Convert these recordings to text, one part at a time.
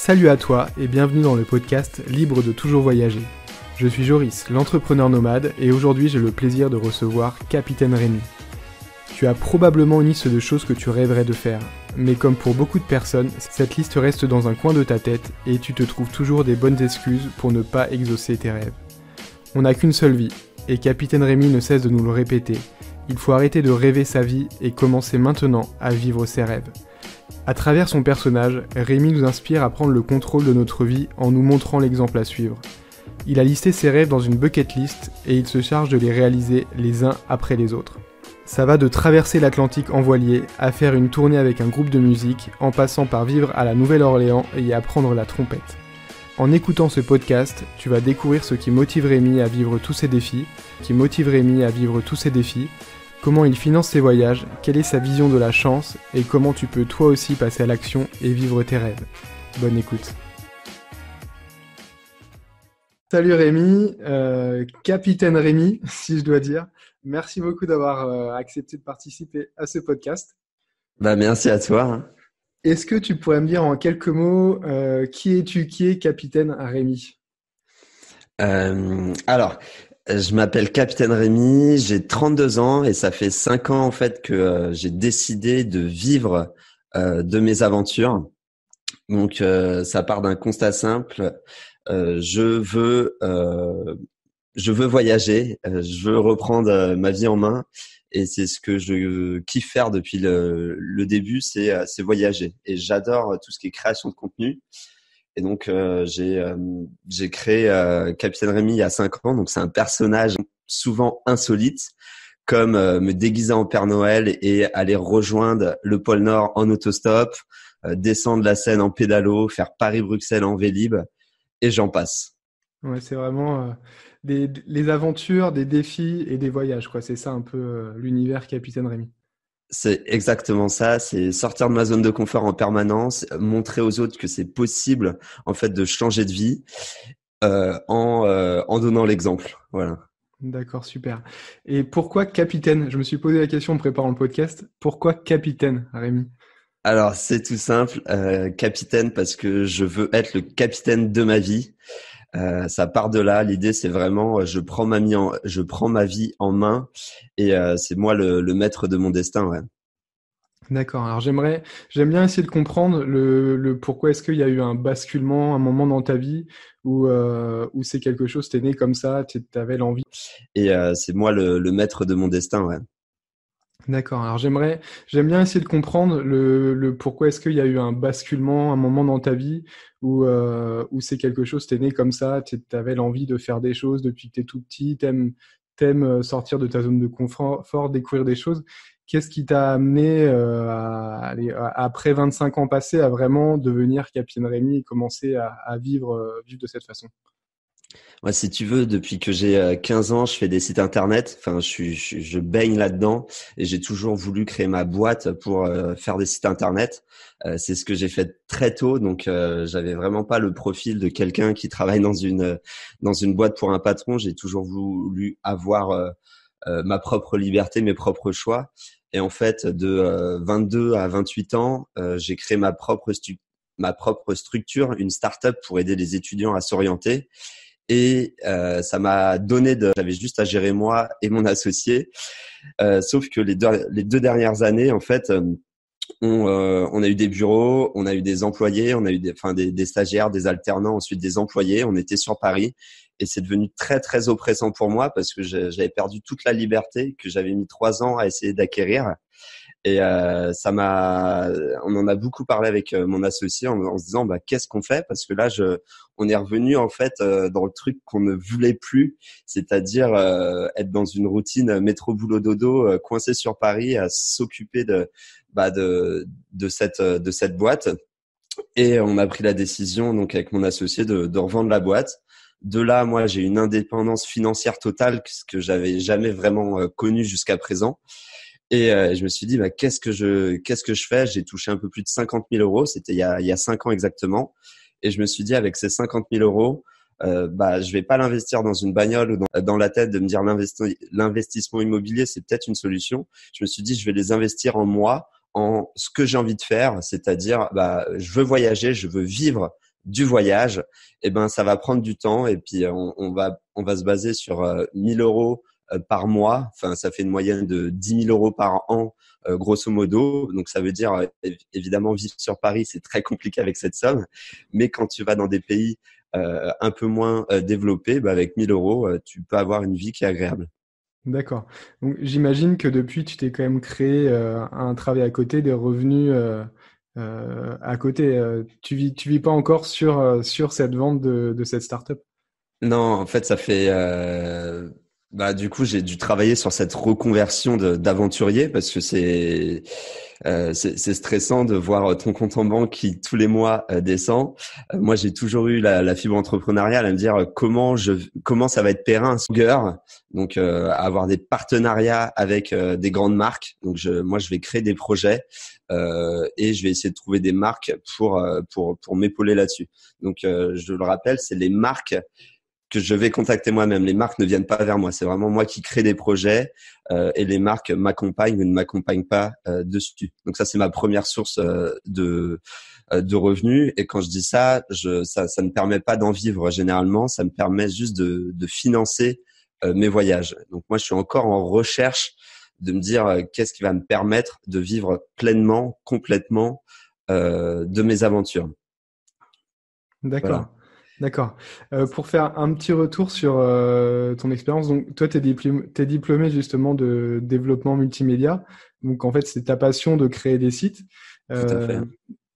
Salut à toi et bienvenue dans le podcast Libre de toujours voyager. Je suis Joris, l'entrepreneur nomade, et aujourd'hui j'ai le plaisir de recevoir Capitaine Rémi. Tu as probablement une liste de choses que tu rêverais de faire, mais comme pour beaucoup de personnes, cette liste reste dans un coin de ta tête et tu te trouves toujours des bonnes excuses pour ne pas exaucer tes rêves. On n'a qu'une seule vie, et Capitaine Rémi ne cesse de nous le répéter. Il faut arrêter de rêver sa vie et commencer maintenant à vivre ses rêves. À travers son personnage, Rémi nous inspire à prendre le contrôle de notre vie en nous montrant l'exemple à suivre. Il a listé ses rêves dans une bucket list et il se charge de les réaliser les uns après les autres. Ça va de traverser l'Atlantique en voilier à faire une tournée avec un groupe de musique, en passant par vivre à la Nouvelle-Orléans et apprendre la trompette. En écoutant ce podcast, tu vas découvrir ce qui motive Rémi à vivre tous ses défis, comment il finance ses voyages, quelle est sa vision de la chance et comment tu peux toi aussi passer à l'action et vivre tes rêves. Bonne écoute. Salut Rémi, Capitaine Rémi, si je dois dire. Merci beaucoup d'avoir accepté de participer à ce podcast. Merci à toi. Est-ce que tu pourrais me dire en quelques mots qui es-tu, qui est Capitaine Rémi ? Je m'appelle Capitaine Rémi, j'ai 32 ans et ça fait 5 ans en fait que j'ai décidé de vivre de mes aventures. Donc ça part d'un constat simple, je veux voyager, je veux reprendre ma vie en main et c'est ce que je kiffe faire depuis le début, c'est voyager. Et j'adore tout ce qui est création de contenu. Et donc, j'ai créé Capitaine Rémi il y a 5 ans. Donc, c'est un personnage souvent insolite, comme me déguiser en Père Noël et aller rejoindre le pôle Nord en autostop, descendre la Seine en pédalo, faire Paris-Bruxelles en Vélib, et j'en passe. Ouais, c'est vraiment les aventures, des défis et des voyages, quoi. C'est ça un peu l'univers Capitaine Rémi. C'est exactement ça, c'est sortir de ma zone de confort en permanence, montrer aux autres que c'est possible en fait de changer de vie en donnant l'exemple. Voilà. D'accord, super. Et pourquoi Capitaine ? Je me suis posé la question en préparant le podcast. Pourquoi Capitaine, Rémi ? Alors c'est tout simple, capitaine parce que je veux être le capitaine de ma vie. Ça part de là. L'idée, c'est vraiment, je prends ma vie en main et c'est moi le maître de mon destin. Ouais. D'accord. Alors j'aime bien essayer de comprendre le pourquoi est-ce qu'il y a eu un basculement, un moment dans ta vie où c'est quelque chose, t'es né comme ça, t'avais l'envie. Et c'est moi le maître de mon destin. Ouais. D'accord. Alors j'aime bien essayer de comprendre le pourquoi est-ce qu'il y a eu un basculement, un moment dans ta vie où c'est quelque chose, t'es né comme ça, t'avais l'envie de faire des choses depuis que t'es tout petit, t'aimes sortir de ta zone de confort, découvrir des choses. Qu'est-ce qui t'a amené après 25 ans passés à vraiment devenir Capitaine Rémi et commencer à vivre de cette façon ? Ouais, si tu veux, depuis que j'ai 15 ans, je fais des sites internet. Enfin, je baigne là-dedans et j'ai toujours voulu créer ma boîte pour faire des sites internet. C'est ce que j'ai fait très tôt, donc j'avais vraiment pas le profil de quelqu'un qui travaille dans une boîte pour un patron. J'ai toujours voulu avoir ma propre liberté, mes propres choix. Et en fait, de 22 à 28 ans, j'ai créé ma propre structure, une start-up pour aider les étudiants à s'orienter. Et ça m'a j'avais juste à gérer moi et mon associé. Sauf que les deux dernières années, en fait, on a eu des bureaux, on a eu des employés, on a eu des stagiaires, des alternants, ensuite des employés. On était sur Paris et c'est devenu très très oppressant pour moi parce que j'avais perdu toute la liberté que j'avais mis 3 ans à essayer d'acquérir. Et on en a beaucoup parlé avec mon associé en se disant qu'est-ce qu'on fait, parce que là on est revenu en fait dans le truc qu'on ne voulait plus, c'est-à-dire être dans une routine métro boulot dodo, coincé sur Paris à s'occuper de cette boîte. Et on a pris la décision donc avec mon associé de revendre la boîte. De là, moi, j'ai une indépendance financière totale, ce que j'avais jamais vraiment connue jusqu'à présent. Et je me suis dit, qu'est-ce que je fais ? J'ai touché un peu plus de 50 000 euros. C'était il y a 5 ans exactement. Et je me suis dit, avec ces 50 000 euros, je vais pas l'investir dans une bagnole ou dans la tête de me dire l'investissement immobilier, c'est peut-être une solution. Je me suis dit, je vais les investir en moi, en ce que j'ai envie de faire. C'est-à-dire, je veux voyager, je veux vivre du voyage, eh ben ça va prendre du temps et puis on va se baser sur 1000 euros par mois. Enfin, ça fait une moyenne de 10 000 euros par an, grosso modo. Donc, ça veut dire, évidemment, vivre sur Paris, c'est très compliqué avec cette somme. Mais quand tu vas dans des pays un peu moins développés, bah, avec 1000 euros, tu peux avoir une vie qui est agréable. D'accord. Donc, j'imagine que depuis, tu t'es quand même créé un travail à côté, des revenus à côté. Tu vis pas encore sur cette vente de cette startup. Non, en fait, ça fait. Bah, du coup, j'ai dû travailler sur cette reconversion d'aventurier parce que c'est stressant de voir ton compte en banque qui tous les mois descend. Moi, j'ai toujours eu la fibre entrepreneuriale à me dire comment ça va être périn, donc avoir des partenariats avec des grandes marques. Donc moi, je vais créer des projets et je vais essayer de trouver des marques pour m'épauler là-dessus. Donc je le rappelle, c'est les marques que je vais contacter moi-même. Les marques ne viennent pas vers moi. C'est vraiment moi qui crée des projets et les marques m'accompagnent ou ne m'accompagnent pas dessus. Donc ça, c'est ma première source de revenus. Et quand je dis ça, ça ne permet pas d'en vivre généralement. Ça me permet juste de financer mes voyages. Donc moi, je suis encore en recherche de me dire qu'est-ce qui va me permettre de vivre pleinement, complètement de mes aventures. D'accord. Voilà. D'accord. Pour faire un petit retour sur ton expérience, donc toi, t'es diplômé justement de développement multimédia. Donc en fait, c'est ta passion de créer des sites. Tout à fait. Euh,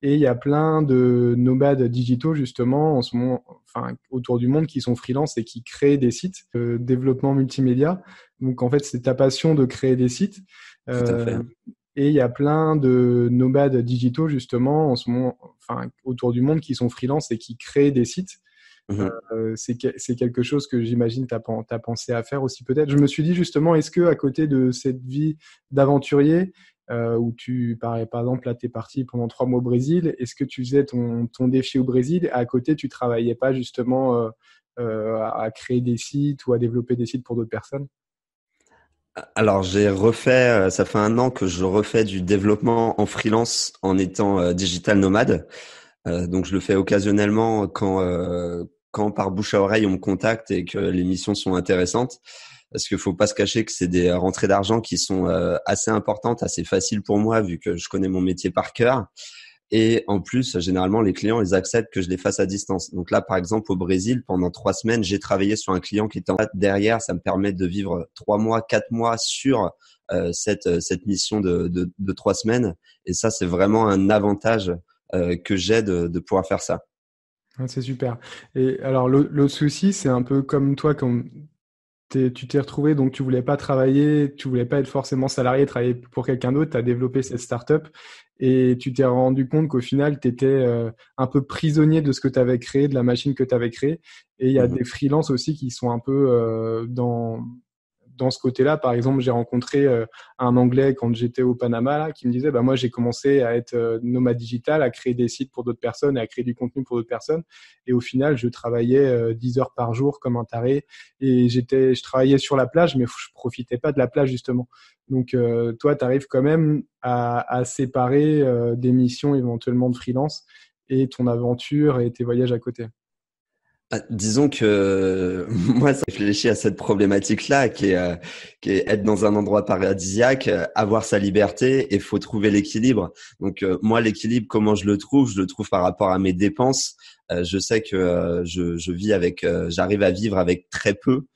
et il y a plein de nomades digitaux justement en ce moment, enfin autour du monde qui sont freelance et qui créent des sites. Développement multimédia. Donc en fait, c'est ta passion de créer des sites. Tout à fait. Euh, et il y a plein de nomades digitaux justement en ce moment, enfin autour du monde qui sont freelance et qui créent des sites. Mhm. C'est quelque chose que j'imagine t'as pensé à faire aussi peut-être. Je me suis dit justement, est-ce que à côté de cette vie d'aventurier, où par exemple, là, t'es parti pendant 3 mois au Brésil, est-ce que tu faisais ton défi au Brésil, à côté, tu travaillais pas justement à créer des sites ou à développer des sites pour d'autres personnes? Alors, j'ai refait, ça fait 1 an que je refais du développement en freelance en étant digital nomade. Donc, je le fais occasionnellement quand par bouche à oreille on me contacte et que les missions sont intéressantes. Parce qu'il faut pas se cacher que c'est des rentrées d'argent qui sont assez importantes, assez faciles pour moi vu que je connais mon métier par cœur. Et en plus, généralement, les clients, ils acceptent que je les fasse à distance. Donc là, par exemple, au Brésil, pendant 3 semaines, j'ai travaillé sur un client qui était en fait derrière. Ça me permet de vivre 3 mois, 4 mois sur cette mission de 3 semaines. Et ça, c'est vraiment un avantage que j'ai de pouvoir faire ça. Ouais, c'est super. Et alors, l'autre souci, c'est un peu comme toi, quand tu t'es retrouvé, donc tu voulais pas travailler, tu voulais pas être forcément salarié, travailler pour quelqu'un d'autre, tu as développé cette startup et tu t'es rendu compte qu'au final, tu étais un peu prisonnier de ce que tu avais créé, de la machine que tu avais créée. Et il y a Mhm. des freelances aussi qui sont un peu dans ce côté-là. Par exemple, j'ai rencontré un Anglais quand j'étais au Panama là, qui me disait, bah moi j'ai commencé à être nomade digital, à créer des sites pour d'autres personnes et à créer du contenu pour d'autres personnes. Et au final, je travaillais 10 heures par jour comme un taré et je travaillais sur la plage, mais je profitais pas de la plage justement. Donc toi, tu arrives quand même à séparer des missions éventuellement de freelance et ton aventure et tes voyages à côté. Disons que moi, ça réfléchit à cette problématique-là, qui est être dans un endroit paradisiaque, avoir sa liberté, et faut trouver l'équilibre. Donc moi, l'équilibre, comment je le trouve? Je le trouve par rapport à mes dépenses. Je sais que je vis avec, j'arrive à vivre avec très peu,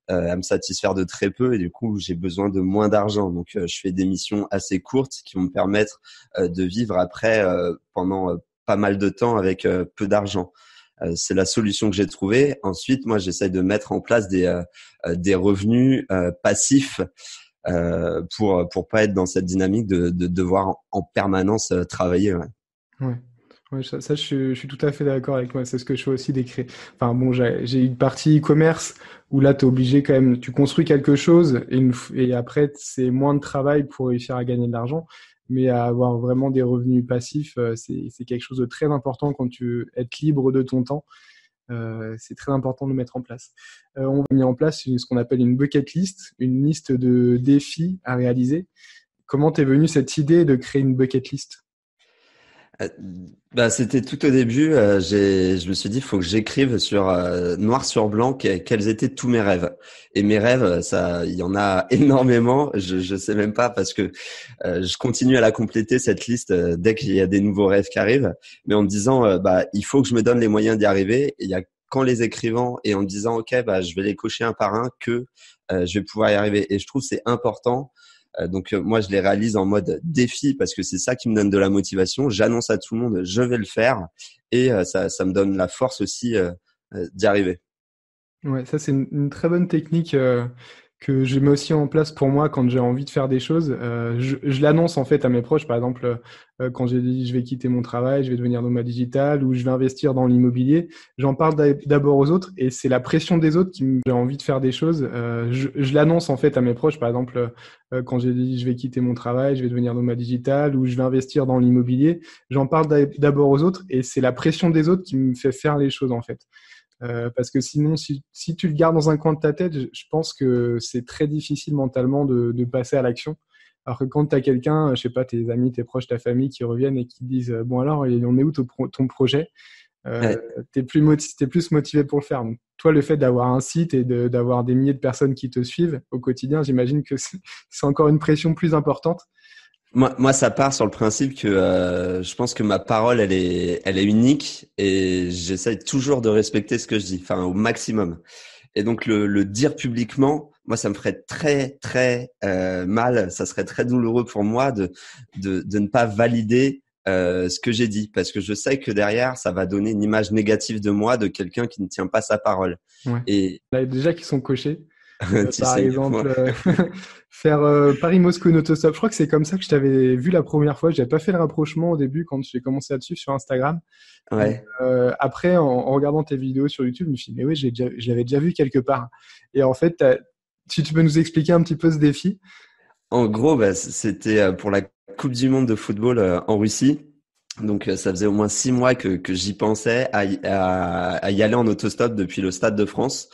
à me satisfaire de très peu, et du coup, j'ai besoin de moins d'argent. Donc je fais des missions assez courtes qui vont me permettre de vivre après pendant pas mal de temps avec peu d'argent. C'est la solution que j'ai trouvée. Ensuite, moi, j'essaye de mettre en place des revenus passifs pour pas être dans cette dynamique de devoir en permanence travailler. Ouais. Ouais. Ouais, je suis tout à fait d'accord avec moi. C'est ce que je fais aussi d'écrire. Enfin bon, j'ai une partie e-commerce où là, tu es obligé quand même, tu construis quelque chose et après, c'est moins de travail pour réussir à gagner de l'argent. Mais à avoir vraiment des revenus passifs, c'est quelque chose de très important quand tu veux être libre de ton temps. C'est très important de le mettre en place. On a mis en place ce qu'on appelle une bucket list, une liste de défis à réaliser. Comment t'es venue cette idée de créer une bucket list? Euh, c'était tout au début. Je me suis dit, il faut que j'écrive sur noir sur blanc quels étaient tous mes rêves. Et mes rêves, ça, il y en a énormément. Je sais même pas parce que je continue à la compléter cette liste dès qu'il y a des nouveaux rêves qui arrivent, mais en me disant, il faut que je me donne les moyens d'y arriver. Et il y a qu'en les écrivant et en me disant, ok, je vais les cocher un par un que je vais pouvoir y arriver. Et je trouve que c'est important. Moi, je les réalise en mode défi parce que c'est ça qui me donne de la motivation. J'annonce à tout le monde, je vais le faire et ça me donne la force aussi d'y arriver. Ouais, ça c'est une très bonne technique que je mets aussi en place pour moi quand j'ai envie de faire des choses. Je l'annonce en fait à mes proches, par exemple quand j'ai dit je vais quitter mon travail, je vais devenir nomade digital ou je vais investir dans l'immobilier. J'en parle d'abord aux autres et c'est la pression des autres qui me j'ai envie de faire des choses. Je l'annonce en fait à mes proches, par exemple quand j'ai dit je vais quitter mon travail, je vais devenir nomade digital ou je vais investir dans l'immobilier. J'en parle d'abord aux autres et c'est la pression des autres qui me fait faire les choses en fait. Parce que sinon, si tu le gardes dans un coin de ta tête, je pense que c'est très difficile mentalement de passer à l'action. Alors que quand tu as quelqu'un, je sais pas, tes amis, tes proches, ta famille qui reviennent et qui te disent bon alors, et on est où ton projet? Ouais. T'es plus motivé pour le faire. Donc, toi, le fait d'avoir un site et d'avoir des milliers de personnes qui te suivent au quotidien, j'imagine que c'est encore une pression plus importante. Moi, ça part sur le principe que je pense que ma parole, elle est unique et j'essaye toujours de respecter ce que je dis, enfin au maximum. Et donc le dire publiquement, moi, ça me ferait très très mal. Ça serait très douloureux pour moi de ne pas valider ce que j'ai dit, parce que je sais que derrière, ça va donner une image négative de moi, de quelqu'un qui ne tient pas sa parole. Ouais. Et Là, déjà qui sont cochés. tu Par sais mieux que exemple, moi. faire Paris-Moscou en autostop. Je crois que c'est comme ça que je t'avais vu la première fois. J'avais pas fait le rapprochement au début quand j'ai commencé à te suivre sur Instagram. Mais, Ouais. après, en regardant tes vidéos sur YouTube, je me suis dit, mais oui, je l'avais déjà vu quelque part. Et en fait, si tu peux nous expliquer un petit peu ce défi. En gros, c'était pour la Coupe du Monde de football en Russie. Donc, ça faisait au moins 6 mois que j'y pensais à y aller en autostop depuis le Stade de France,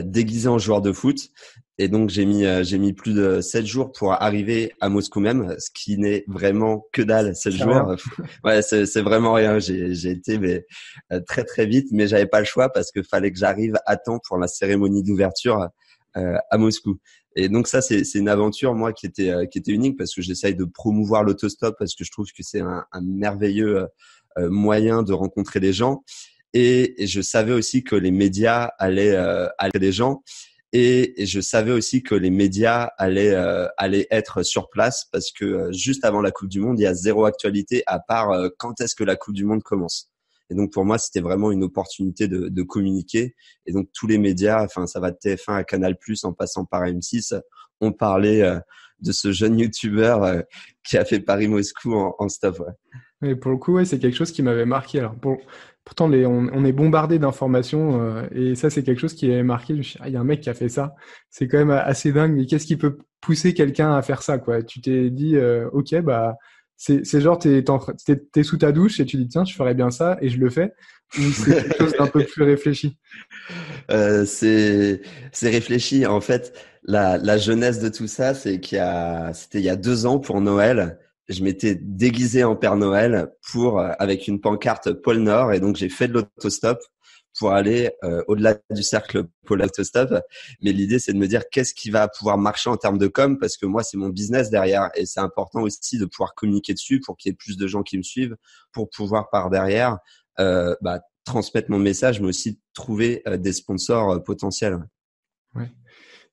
déguisé en joueur de foot. Et donc, j'ai mis plus de 7 jours pour arriver à Moscou même, ce qui n'est vraiment que dalle, 7 C'est jours. rien. Ouais, c'est vraiment rien. J'ai été très, très vite, mais j'avais pas le choix parce que fallait que j'arrive à temps pour la cérémonie d'ouverture à Moscou. Et donc ça, c'est une aventure, moi, qui était unique parce que j'essaye de promouvoir l'autostop parce que je trouve que c'est un merveilleux moyen de rencontrer les gens. Et je savais aussi que les médias allaient les gens. Et je savais aussi que les médias allaient être sur place parce que juste avant la Coupe du Monde, il y a zéro actualité à part quand est-ce que la Coupe du Monde commence. Et donc pour moi, c'était vraiment une opportunité de communiquer. Et donc tous les médias, enfin ça va de TF1 à Canal+, en passant par M6, ont parlé de ce jeune youtubeur qui a fait Paris-Moscou en stop. Ouais. Et pour le coup, ouais, c'est quelque chose qui m'avait marqué. Alors, pourtant, on est bombardé d'informations et ça, c'est quelque chose qui m'avait marqué. Je me suis dit, ah, il y a un mec qui a fait ça. C'est quand même assez dingue. Mais qu'est-ce qui peut pousser quelqu'un à faire ça, quoi? Tu t'es dit, ok, c'est genre, t'es sous ta douche et tu dis, tiens, je ferais bien ça et je le fais. Ou c'est quelque chose d'un peu plus réfléchi? C'est réfléchi. En fait, la jeunesse de tout ça, c'était il y a 2 ans pour Noël. Je m'étais déguisé en Père Noël avec une pancarte pôle Nord, et donc j'ai fait de l'autostop pour aller au-delà du cercle pôle autostop. Mais l'idée, c'est de me dire qu'est-ce qui va pouvoir marcher en termes de com, parce que moi, c'est mon business derrière, et c'est important aussi de pouvoir communiquer dessus pour qu'il y ait plus de gens qui me suivent, pour pouvoir par derrière transmettre mon message, mais aussi trouver des sponsors potentiels. Ouais.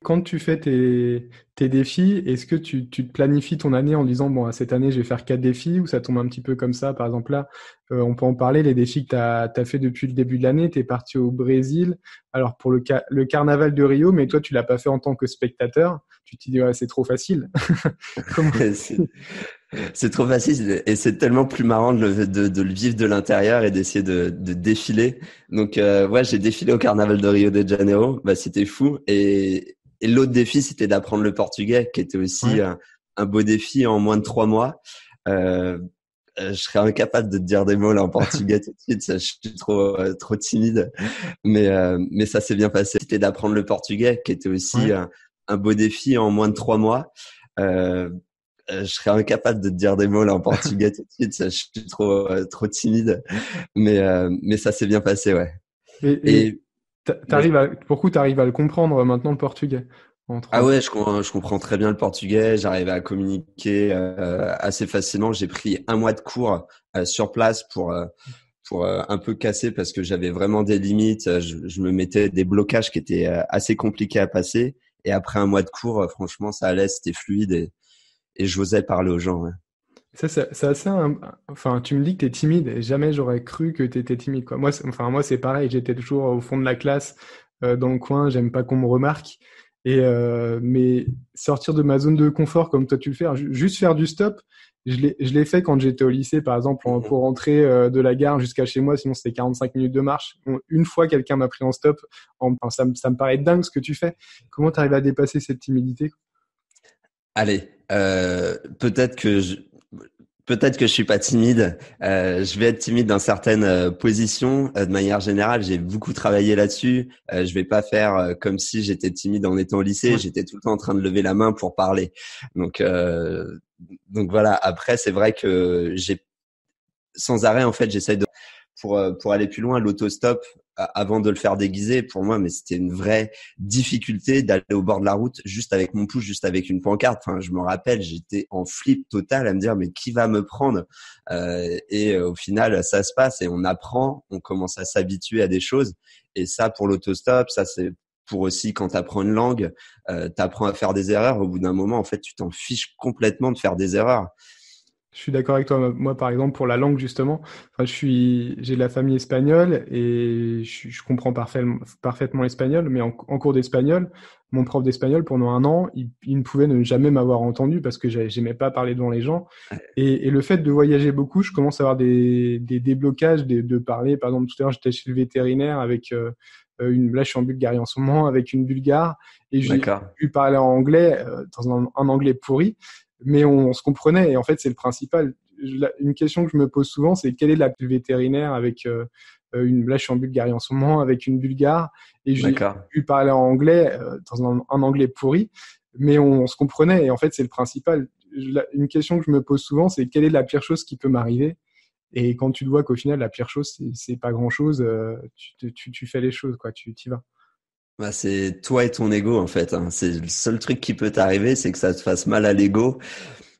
Quand tu fais tes défis, est-ce que tu te planifies ton année en disant, bon, cette année, je vais faire 4 défis ou ça tombe un petit peu comme ça? Par exemple, là, on peut en parler, les défis que tu as fait depuis le début de l'année. Tu es parti au Brésil, alors pour le carnaval de Rio, mais toi, tu l'as pas fait en tant que spectateur. Tu te dis, ouais, c'est trop facile. Comment... c'est c'est trop facile et c'est tellement plus marrant de le vivre de l'intérieur et d'essayer de défiler. Donc, ouais, j'ai défilé au carnaval de Rio de Janeiro. C'était fou. Et l'autre défi, c'était d'apprendre le portugais, qui était aussi Ouais. un beau défi en moins de 3 mois. Euh, je serais incapable de te dire des mots là en portugais tout de suite. Ça, je suis trop timide. Mais ça s'est bien passé. C'était d'apprendre le portugais, qui était aussi Ouais. un beau défi en moins de 3 mois. Euh, je serais incapable de te dire des mots là en portugais tout de suite. Je suis trop timide. Mais ça s'est bien passé, ouais. Et Et pour coup, t'arrives à le comprendre maintenant, le portugais. ah ouais, je comprends très bien le portugais. J'arrive à communiquer assez facilement. J'ai pris un mois de cours sur place pour un peu casser parce que j'avais vraiment des limites. Je me mettais des blocages qui étaient assez compliqués à passer. Et après un mois de cours, franchement, ça allait, c'était fluide et j'osais parler aux gens. Ouais. Ça, c'est assez. Enfin, tu me dis que t'es timide et jamais j'aurais cru que t'étais timide, quoi. Moi, c'est pareil. J'étais toujours au fond de la classe, dans le coin. J'aime pas qu'on me remarque. Mais sortir de ma zone de confort comme toi tu le fais, hein, juste faire du stop, je l'ai fait quand j'étais au lycée, par exemple, Mhm. pour rentrer de la gare jusqu'à chez moi, sinon c'était 45 minutes de marche. Bon, une fois, quelqu'un m'a pris en stop. Enfin, ça me paraît dingue ce que tu fais. Comment tu arrives à dépasser cette timidité? Allez, peut-être que je suis pas timide. Je vais être timide dans certaines positions. De manière générale, j'ai beaucoup travaillé là-dessus. Je vais pas faire comme si j'étais timide en étant au lycée. Ouais. J'étais tout le temps en train de lever la main pour parler. Donc, euh, donc voilà. Après, c'est vrai que j'ai sans arrêt, en fait, j'essaye de pour aller plus loin, l'autostop avant de le faire déguiser pour moi, mais c'était une vraie difficulté d'aller au bord de la route juste avec mon pouce, juste avec une pancarte. Enfin, je me rappelle, j'étais en flip total à me dire mais qui va me prendre au final, ça se passe et on apprend, on commence à s'habituer à des choses. Et ça, pour l'autostop, ça c'est pour aussi quand tu apprends une langue, tu apprends à faire des erreurs. Au bout d'un moment, en fait, tu t'en fiches complètement de faire des erreurs. Je suis d'accord avec toi. Moi, par exemple, pour la langue, justement, enfin, j'ai de la famille espagnole et je comprends parfaitement l'espagnol, mais en cours d'espagnol, mon prof d'espagnol, pendant un an, il ne pouvait ne jamais m'avoir entendu parce que j'aimais pas parler devant les gens. Et le fait de voyager beaucoup, je commence à avoir des déblocages de parler. Par exemple, tout à l'heure, j'étais chez le vétérinaire avec là, je suis en Bulgarie en ce moment, avec une Bulgare, et j'ai D'accord. pu parler en anglais, dans un anglais pourri, mais on se comprenait. Et en fait, c'est le principal. Une question que je me pose souvent, c'est quelle est la plus vétérinaire avec là, je suis en Bulgarie en ce moment, avec une Bulgare, et j'ai D'accord. pu parler en anglais, dans un anglais pourri, mais on se comprenait. Et en fait, c'est le principal. Une question que je me pose souvent, c'est quelle est la pire chose qui peut m'arriver? Et quand tu te vois qu'au final, la pire chose, c'est pas grand-chose, tu fais les choses, quoi, tu t'y vas. Bah, c'est toi et ton ego en fait, hein. C'est le seul truc qui peut t'arriver, c'est que ça te fasse mal à l'ego.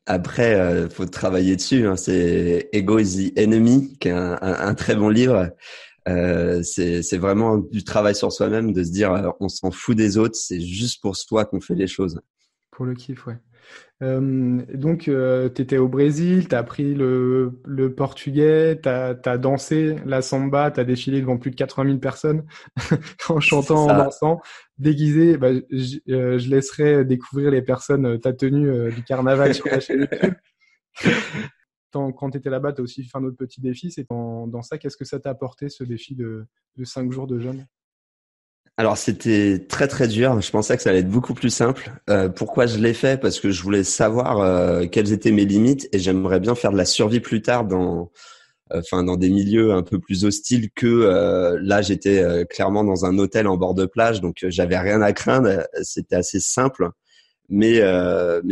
Après, faut travailler dessus, hein. C'est Ego is the Enemy, qui est un très bon livre. C'est vraiment du travail sur soi-même, de se dire on s'en fout des autres, c'est juste pour soi qu'on fait les choses. Pour le kiff, ouais. Donc, tu étais au Brésil, tu as appris le portugais, tu as dansé la samba, tu as défilé devant plus de 80 000 personnes en C'est chantant, en ça. dansant, déguisé. Bah, je laisserai découvrir les personnes, ta tenue du carnaval sur ta chaîne YouTube. Quand tu étais là-bas, tu as aussi fait un autre petit défi. C'est dans ça, qu'est-ce que ça t'a apporté, ce défi de 5 jours de jeûne? Alors c'était très très dur. Je pensais que ça allait être beaucoup plus simple. Pourquoi je l'ai fait? Parce que je voulais savoir quelles étaient mes limites et j'aimerais bien faire de la survie plus tard dans des milieux un peu plus hostiles que là j'étais clairement dans un hôtel en bord de plage, donc j'avais rien à craindre. C'était assez simple. Mais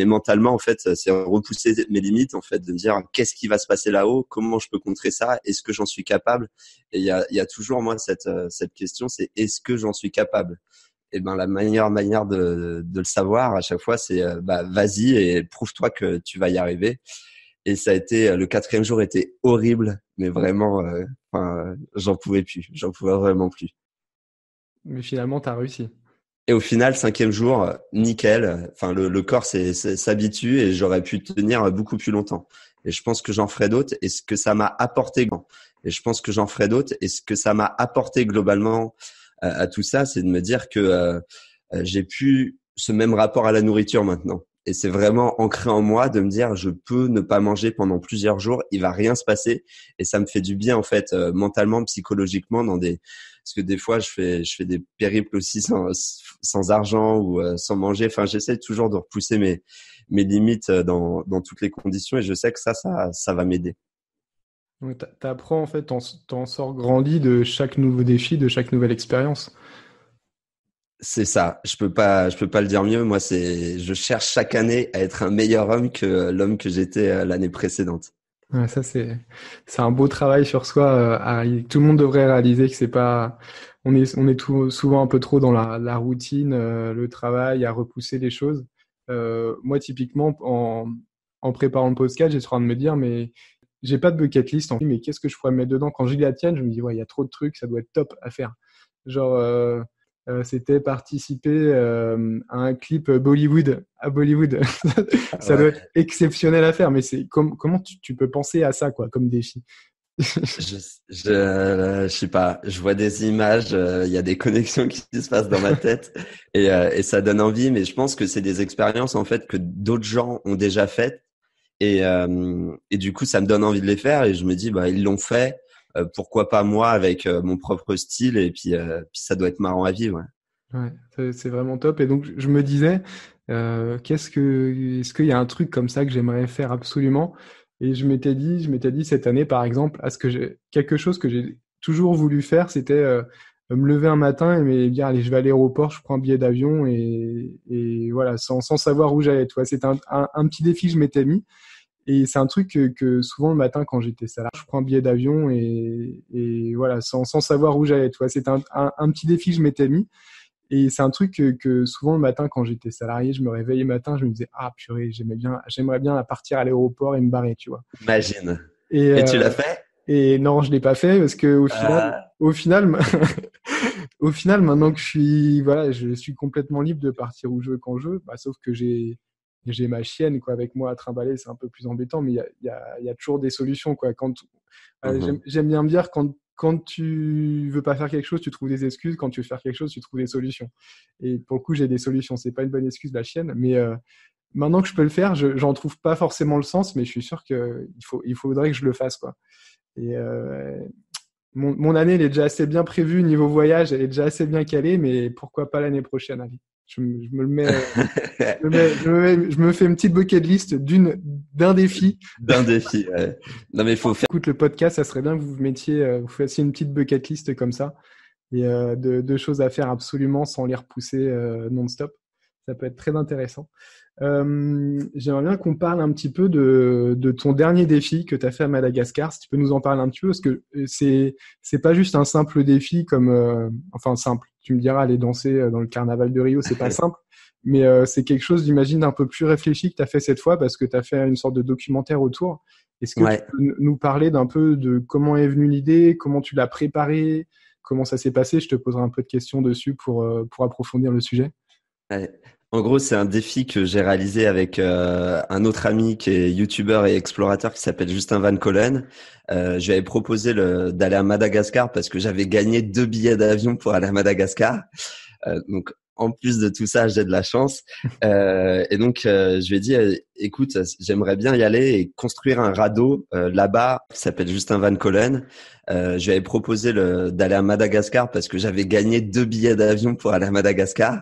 mentalement, en fait, c'est repousser mes limites, en fait, de me dire qu'est-ce qui va se passer là-haut, comment je peux contrer ça, est-ce que j'en suis capable? Et il y a toujours, moi, cette question, c'est est-ce que j'en suis capable? Et ben, la meilleure manière de le savoir à chaque fois, c'est bah, vas-y et prouve-toi que tu vas y arriver. Et ça a été, le quatrième jour était horrible, mais vraiment, enfin, j'en pouvais vraiment plus. Mais finalement, tu as réussi. Et au final, cinquième jour, nickel. Enfin, le corps s'habitue et j'aurais pu tenir beaucoup plus longtemps. Et je pense que j'en ferai d'autres. Et ce que ça m'a apporté, et je pense que j'en ferai d'autres. Et ce que ça m'a apporté globalement à tout ça, c'est de me dire que j'ai plus ce même rapport à la nourriture maintenant. Et c'est vraiment ancré en moi de me dire je peux ne pas manger pendant plusieurs jours, il va rien se passer et ça me fait du bien en fait mentalement, psychologiquement dans des parce que des fois je fais des périples aussi sans argent ou sans manger. Enfin, j'essaie toujours de repousser mes limites dans toutes les conditions et je sais que ça va m'aider. Ouais, t'apprends, en fait, t'en sors grandi de chaque nouveau défi, de chaque nouvelle expérience. C'est ça. Je peux pas le dire mieux. Moi, je cherche chaque année à être un meilleur homme que l'homme que j'étais l'année précédente. Ouais, ça, c'est un beau travail sur soi. Tout le monde devrait réaliser que c'est pas, on est souvent un peu trop dans la routine, le travail, à repousser les choses. Moi, typiquement, en préparant le podcast, j'étais en train de me dire, mais j'ai pas de bucket list en fait, mais qu'est-ce que je pourrais mettre dedans? Quand je lis la tienne, je me dis, ouais, il y a trop de trucs, ça doit être top à faire. Genre, c'était participer à un clip Bollywood à Bollywood. Ah Ça doit ouais. être exceptionnel à faire, mais comment tu peux penser à ça quoi, comme défi? Je, je sais pas. Je vois des images. Il y a des connexions qui se passent dans ma tête et ça donne envie. Mais je pense que c'est des expériences en fait que d'autres gens ont déjà faites et du coup ça me donne envie de les faire et je me dis bah ils l'ont fait. Pourquoi pas moi avec mon propre style et puis ça doit être marrant à vivre. Ouais, c'est vraiment top. Et donc je me disais, est-ce qu'il y a un truc comme ça que j'aimerais faire absolument? Et je m'étais dit cette année par exemple, quelque chose que j'ai toujours voulu faire, c'était me lever un matin et me dire allez, je vais à l'aéroport, je prends un billet d'avion et voilà, sans savoir où j'allais. Tu vois, c'était un petit défi que je m'étais mis. Et c'est un truc que souvent le matin quand j'étais salarié, je prends un billet d'avion et voilà, sans savoir où j'allais. Tu vois, c'était un petit défi que je m'étais mis. Et c'est un truc que souvent le matin quand j'étais salarié, je me réveillais le matin, je me disais ah purée, j'aimerais bien partir à l'aéroport et me barrer, tu vois. Imagine. Et, Et tu euh, l'as fait? et non, je l'ai pas fait parce que au final, au final, maintenant que je suis complètement libre de partir où je veux quand je veux. Bah, sauf que j'ai ma chienne quoi avec moi à trimballer, c'est un peu plus embêtant, mais il y a toujours des solutions quoi. Mhm. J'aime bien me dire quand tu veux pas faire quelque chose, tu trouves des excuses. Quand tu veux faire quelque chose, tu trouves des solutions. Et pour le coup, j'ai des solutions. C'est pas une bonne excuse la chienne, mais maintenant que je peux le faire, j'en trouve pas forcément le sens, mais je suis sûr que il faudrait que je le fasse quoi. Et mon année, elle est déjà assez bien prévue niveau voyage, elle est déjà assez bien calée, mais pourquoi pas l'année prochaine, allez. Je me le mets, je me fais une petite bucket list d'un défi. D'un défi. Ouais. Non mais il faut faire. Écoute le podcast, ça serait bien que vous fassiez une petite bucket list comme ça et de choses à faire absolument sans les repousser non-stop. Ça peut être très intéressant. J'aimerais bien qu'on parle un petit peu de ton dernier défi que tu as fait à Madagascar. Si tu peux nous en parler un petit peu, parce que c'est pas juste un simple défi comme enfin simple. Tu me diras aller danser dans le carnaval de Rio, c'est pas simple, mais c'est quelque chose, j'imagine, d'un peu plus réfléchi que tu as fait cette fois parce que tu as fait une sorte de documentaire autour. Est-ce que tu Ouais. peux nous parler d'un peu de comment est venue l'idée, comment tu l'as préparée, comment ça s'est passé? Je te poserai un peu de questions dessus pour approfondir le sujet. Ouais. En gros, c'est un défi que j'ai réalisé avec un autre ami qui est youtubeur et explorateur qui s'appelle Justin Van Collen. Je lui avais proposé d'aller à Madagascar parce que j'avais gagné 2 billets d'avion pour aller à Madagascar. Donc, en plus de tout ça, j'ai de la chance. Et donc, je lui ai dit, écoute, j'aimerais bien y aller et construire un radeau là-bas qui s'appelle Justin Van Collen. Je lui avais proposé d'aller à Madagascar parce que j'avais gagné 2 billets d'avion pour aller à Madagascar.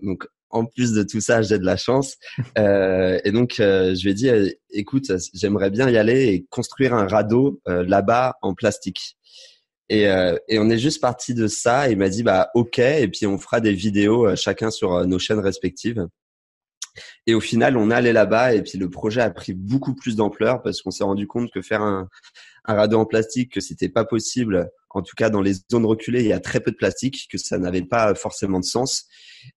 Donc, en plus de tout ça, j'ai de la chance. Et donc, je lui ai dit, écoute, j'aimerais bien y aller et construire un radeau là-bas en plastique. Et on est juste parti de ça. Et il m'a dit, bah ok. Et puis on fera des vidéos chacun sur nos chaînes respectives. Et au final, on est allé là-bas. Et puis le projet a pris beaucoup plus d'ampleur parce qu'on s'est rendu compte que faire un radeau en plastique, que c'était pas possible. En tout cas, dans les zones reculées, il y a très peu de plastique, que ça n'avait pas forcément de sens.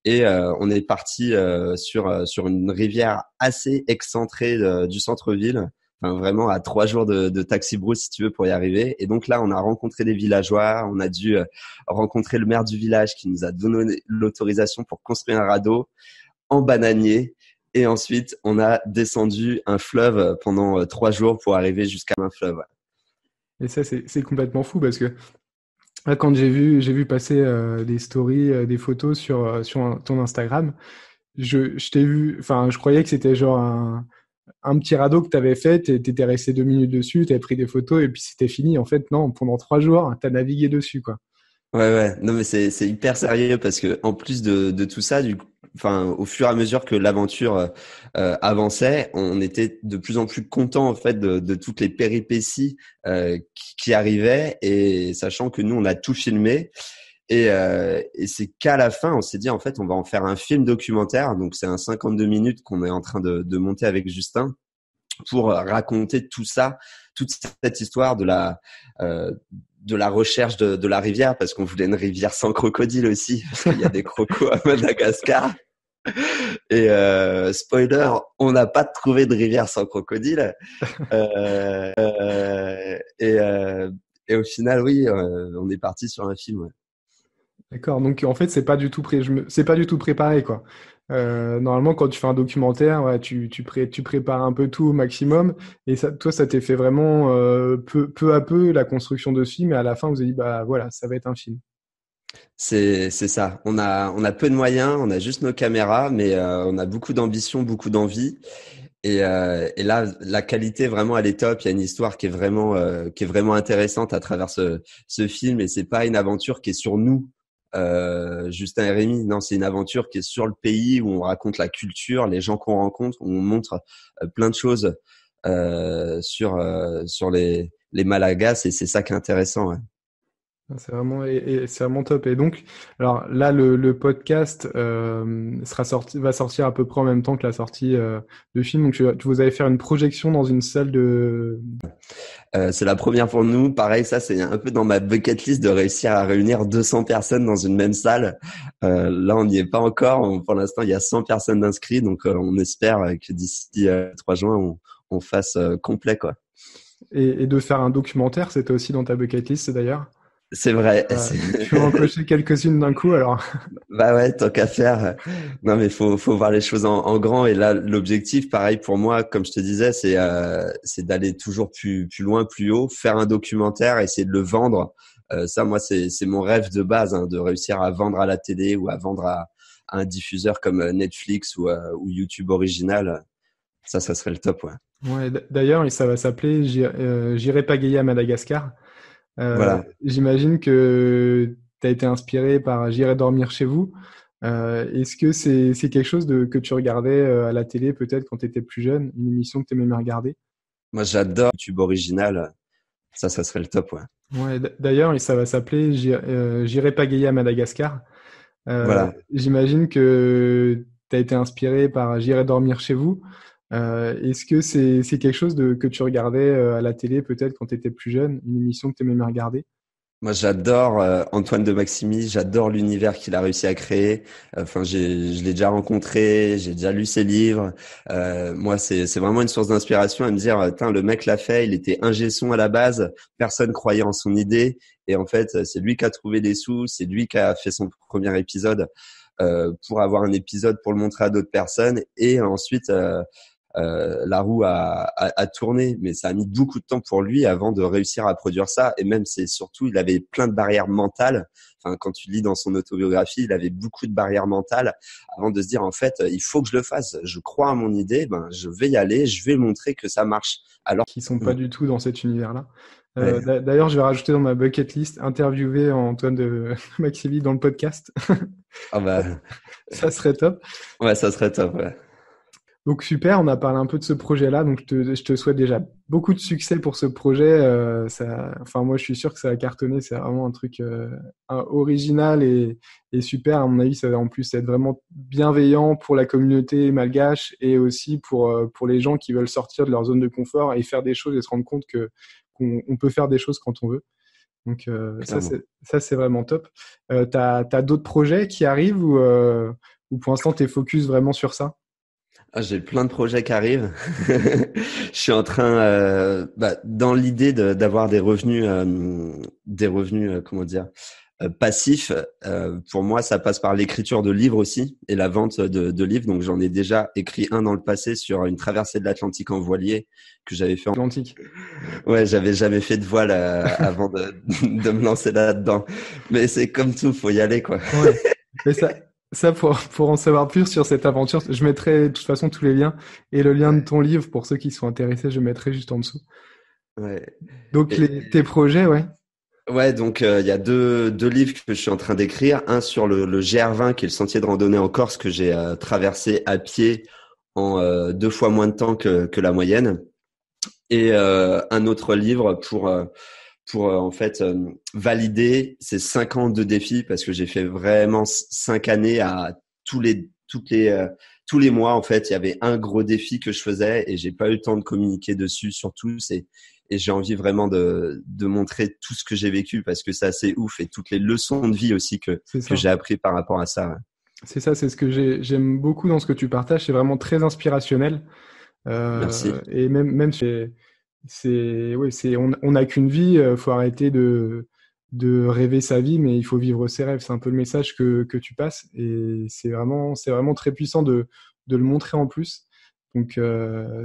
Et on est parti sur une rivière assez excentrée du centre-ville. Enfin, vraiment à 3 jours de taxi brousse si tu veux pour y arriver. Et donc là, on a rencontré des villageois, on a dû rencontrer le maire du village qui nous a donné l'autorisation pour construire un radeau en bananier. Et ensuite, on a descendu un fleuve pendant 3 jours pour arriver jusqu'à un fleuve. Et ça, c'est complètement fou parce que là, quand j'ai vu passer des stories, des photos sur ton Instagram, je t'ai vu, enfin, je croyais que c'était genre un petit radeau que tu avais fait, t'étais resté 2 minutes dessus, t'avais pris des photos et puis c'était fini. En fait, non, pendant 3 jours, t'as navigué dessus, quoi. Ouais, ouais. Non, mais c'est hyper sérieux parce que en plus de tout ça, enfin, au fur et à mesure que l'aventure avançait, on était de plus en plus content en fait de toutes les péripéties qui arrivaient et sachant que nous on a tout filmé Et c'est qu'à la fin, on s'est dit, en fait, on va en faire un film documentaire. Donc, c'est un 52 minutes qu'on est en train de monter avec Justin pour raconter tout ça, toute cette histoire de la recherche de la rivière, parce qu'on voulait une rivière sans crocodile aussi, parce qu'il y a des crocos à Madagascar. Et spoiler, on n'a pas trouvé de rivière sans crocodile. Et au final, oui, on est parti sur un film. Ouais. D'accord, donc en fait, c'est pas du tout préparé, quoi. Normalement, quand tu fais un documentaire, ouais, tu prépares un peu tout au maximum, et ça, toi, ça t'est fait vraiment peu à peu la construction de ce film, et à la fin, vous avez dit, bah voilà, ça va être un film. C'est ça. On a peu de moyens, on a juste nos caméras, mais on a beaucoup d'ambition, beaucoup d'envie. Et là, la qualité vraiment, elle est top. Il y a une histoire qui est vraiment intéressante à travers ce film. Et c'est pas une aventure qui est sur nous, Justin et Rémi. Non, c'est une aventure qui est sur le pays, où on raconte la culture, les gens qu'on rencontre, où on montre plein de choses sur les Malagasy. Et c'est ça qui est intéressant. Ouais. C'est vraiment, et c'est vraiment top. Et donc, alors là, le podcast va sortir à peu près en même temps que la sortie de film. Donc, vous allez faire une projection dans une salle de. C'est la première pour nous. Pareil, ça, c'est un peu dans ma bucket list de réussir à réunir 200 personnes dans une même salle. Là, on n'y est pas encore. Pour l'instant, il y a 100 personnes inscrites. Donc, on espère que d'ici 3 juin, on fasse complet, quoi. Et de faire un documentaire, c'était aussi dans ta bucket list, d'ailleurs. C'est vrai. Tu peux en cocher quelques-unes d'un coup, alors. Bah ouais, tant qu'à faire. Non, mais faut voir les choses en grand. Et là, l'objectif, pareil pour moi, comme je te disais, c'est d'aller toujours plus loin, plus haut, faire un documentaire, essayer de le vendre. Ça, moi, c'est mon rêve de base, hein, de réussir à vendre à la télé ou à vendre à un diffuseur comme Netflix ou YouTube Original. Ça serait le top, ouais. Ouais, d'ailleurs, ça va s'appeler J'irai pagayer à Madagascar. J'imagine que tu as été inspiré par J'irai dormir chez vous. Est-ce que c'est quelque chose que tu regardais à la télé peut-être quand tu étais plus jeune, une émission que tu aimais bien regarder? Moi, j'adore YouTube Original. Ça serait le top, ouais. Ouais, d'ailleurs, ça va s'appeler J'irai pagayer à Madagascar. J'imagine que tu as été inspiré par J'irai dormir chez vous. Est-ce que c'est quelque chose que tu regardais à la télé peut-être quand tu étais plus jeune, une émission que tu aimais bien regarder? Moi, j'adore Antoine de Maximi, j'adore l'univers qu'il a réussi à créer. Enfin, je l'ai déjà rencontré, j'ai déjà lu ses livres. Moi, c'est vraiment une source d'inspiration à me dire, tiens, le mec l'a fait, il était ingé son à la base, personne croyait en son idée, et en fait, c'est lui qui a trouvé des sous, c'est lui qui a fait son premier épisode pour avoir un épisode pour le montrer à d'autres personnes, et ensuite la roue a tourné, mais ça a mis beaucoup de temps pour lui avant de réussir à produire ça. Et même, c'est surtout, il avait plein de barrières mentales. Enfin, quand tu lis dans son autobiographie, il avait beaucoup de barrières mentales avant de se dire, en fait, il faut que je le fasse. Je crois à mon idée, ben, je vais y aller, je vais montrer que ça marche. Alors qui sont pas du tout dans cet univers-là. Ouais. D'ailleurs, je vais rajouter dans ma bucket list interviewer Antoine de Maximi dans le podcast. Ah bah, ça serait top. Ouais, ça serait top. Ouais. Donc super, on a parlé un peu de ce projet-là, donc je te souhaite déjà beaucoup de succès pour ce projet. Enfin moi je suis sûr que ça va cartonner, c'est vraiment un truc original et super. À mon avis, ça va en plus être vraiment bienveillant pour la communauté malgache et aussi pour les gens qui veulent sortir de leur zone de confort et faire des choses et se rendre compte qu'on peut faire des choses quand on veut. Donc ça c'est vraiment top. T'as d'autres projets qui arrivent ou pour l'instant t'es focus vraiment sur ça? Ah, j'ai plein de projets qui arrivent. Je suis en train, dans l'idée d'avoir des revenus, comment dire, passifs. Pour moi, ça passe par l'écriture de livres aussi et la vente de livres. Donc, j'en ai déjà écrit un dans le passé sur une traversée de l'Atlantique en voilier que j'avais fait. Atlantique. Ouais, j'avais jamais fait de voile avant de me lancer là-dedans. Mais c'est comme tout, faut y aller, quoi. Ouais. Mais ça pour en savoir plus sur cette aventure, je mettrai de toute façon tous les liens et le lien de ton livre pour ceux qui sont intéressés, je mettrai juste en dessous. Ouais. Donc tes projets, ouais. Ouais, donc il y a deux livres que je suis en train d'écrire. Un sur le GR20, qui est le sentier de randonnée en Corse que j'ai traversé à pied en 2 fois moins de temps que la moyenne. Et un autre livre pour en fait valider ces 5 ans de défi, parce que j'ai fait vraiment 5 années à tous les mois en fait, il y avait un gros défi que je faisais et j'ai pas eu le temps de communiquer dessus sur tous, et j'ai envie vraiment de montrer tout ce que j'ai vécu, parce que c'est assez ouf, et toutes les leçons de vie aussi que j'ai appris par rapport à ça. C'est ça, c'est ce que j'aime beaucoup dans ce que tu partages. C'est vraiment très inspirationnel. Merci. Et même on n'a qu'une vie. Faut arrêter de rêver sa vie, mais il faut vivre ses rêves. C'est un peu le message que tu passes, et c'est vraiment très puissant de le montrer en plus. Donc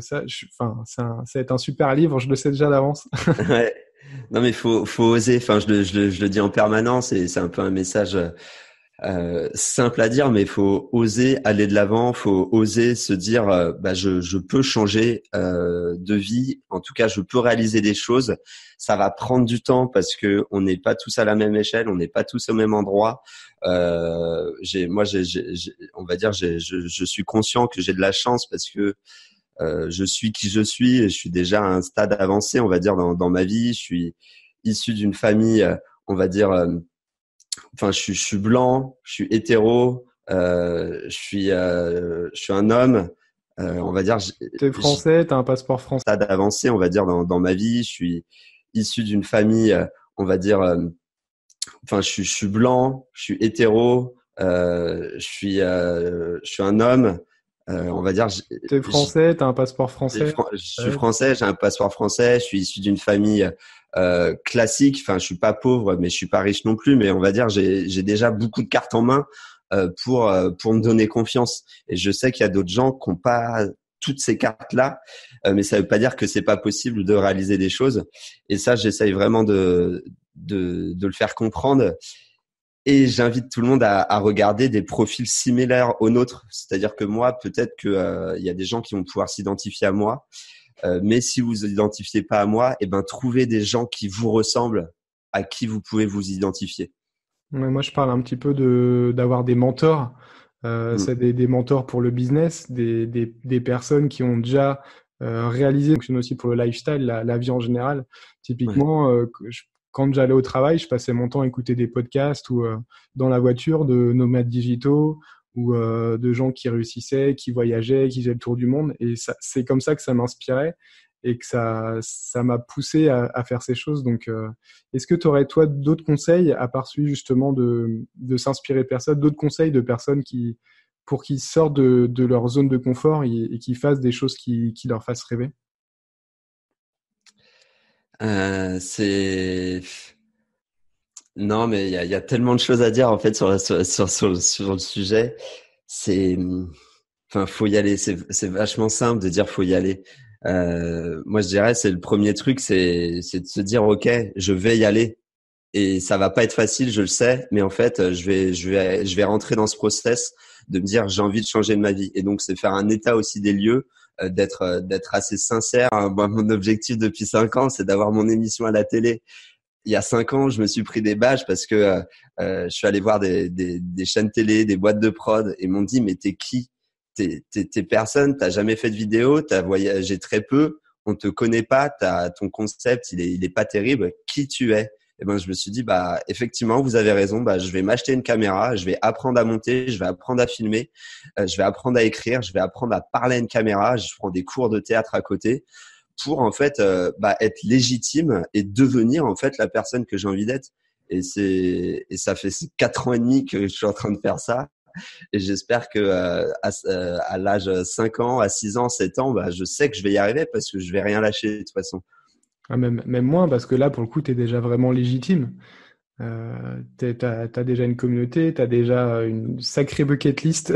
ça va être un super livre. Je le sais déjà d'avance. Ouais. Non mais faut oser. Enfin, je le dis en permanence, et c'est un peu un message simple à dire, mais il faut oser aller de l'avant, faut oser se dire je peux changer de vie, en tout cas je peux réaliser des choses. Ça va prendre du temps parce que on n'est pas tous à la même échelle, on n'est pas tous au même endroit. On va dire, je suis conscient que j'ai de la chance parce que je suis qui je suis, et je suis déjà à un stade avancé, on va dire, dans ma vie. Je suis issu d'une famille, on va dire, je suis blanc, je suis hétéro, je suis un homme, on va dire. T'es français, t'as un passeport français. Stade avancé, on va dire, dans ma vie. Je suis issu d'une famille, on va dire. Je suis blanc, je suis hétéro, je suis un homme, on va dire. T'es français, t'as un passeport français. Je suis français, j'ai un passeport français, je suis issu d'une famille classique. Enfin, je suis pas pauvre, mais je suis pas riche non plus. Mais on va dire, j'ai déjà beaucoup de cartes en main pour me donner confiance. Et je sais qu'il y a d'autres gens qui n'ont pas toutes ces cartes-là, mais ça veut pas dire que c'est pas possible de réaliser des choses. Et ça, j'essaye vraiment de le faire comprendre. Et j'invite tout le monde à regarder des profils similaires aux nôtres. C'est-à-dire que moi, peut-être que y a des gens qui vont pouvoir s'identifier à moi. Mais si vous vous identifiez pas à moi, trouvez des gens qui vous ressemblent, à qui vous pouvez vous identifier. Ouais, moi, je parle un petit peu d'avoir des mentors. C'est des mentors pour le business, des personnes qui ont déjà réalisé, fonctionne aussi pour le lifestyle, la vie en général. Typiquement, quand j'allais au travail, je passais mon temps à écouter des podcasts ou dans la voiture de nomades digitaux ou de gens qui réussissaient, qui voyageaient, qui faisaient le tour du monde. Et c'est comme ça que ça m'inspirait et que ça m'a poussé à faire ces choses. Donc, est-ce que tu aurais, toi, d'autres conseils, à part celui justement de s'inspirer de personnes, d'autres conseils de personnes pour qu'ils sortent de leur zone de confort et qu'ils fassent des choses qui leur fassent rêver? Non, mais il y a tellement de choses à dire en fait sur le sujet. Faut y aller. C'est vachement simple de dire faut y aller. Moi, je dirais, c'est le premier truc, c'est de se dire ok, je vais y aller. Et ça va pas être facile, je le sais, mais en fait, je vais rentrer dans ce process de me dire j'ai envie de changer de ma vie. Et donc, c'est faire un état aussi des lieux, d'être assez sincère. Moi, mon objectif depuis 5 ans, c'est d'avoir mon émission à la télé. Il y a 5 ans, je me suis pris des bâches parce que je suis allé voir des chaînes télé, des boîtes de prod, et m'ont dit mais t'es qui? T'es personne, t'as jamais fait de vidéo, t'as voyagé très peu, on te connaît pas, ton concept, il est pas terrible. Qui tu es? Et je me suis dit effectivement, vous avez raison. Je vais m'acheter une caméra, je vais apprendre à monter, je vais apprendre à filmer, je vais apprendre à écrire, je vais apprendre à parler à une caméra. Je prends des cours de théâtre à côté pour en fait être légitime et devenir en fait la personne que j'ai envie d'être. Et ça fait 4 ans et demi que je suis en train de faire ça. Et j'espère que à l'âge 5 ans, à 6 ans, 7 ans, je sais que je vais y arriver parce que je vais rien lâcher de toute façon. Ah, même moins, parce que là, pour le coup, tu es déjà vraiment légitime. T'as déjà une communauté, t'as déjà une sacrée bucket list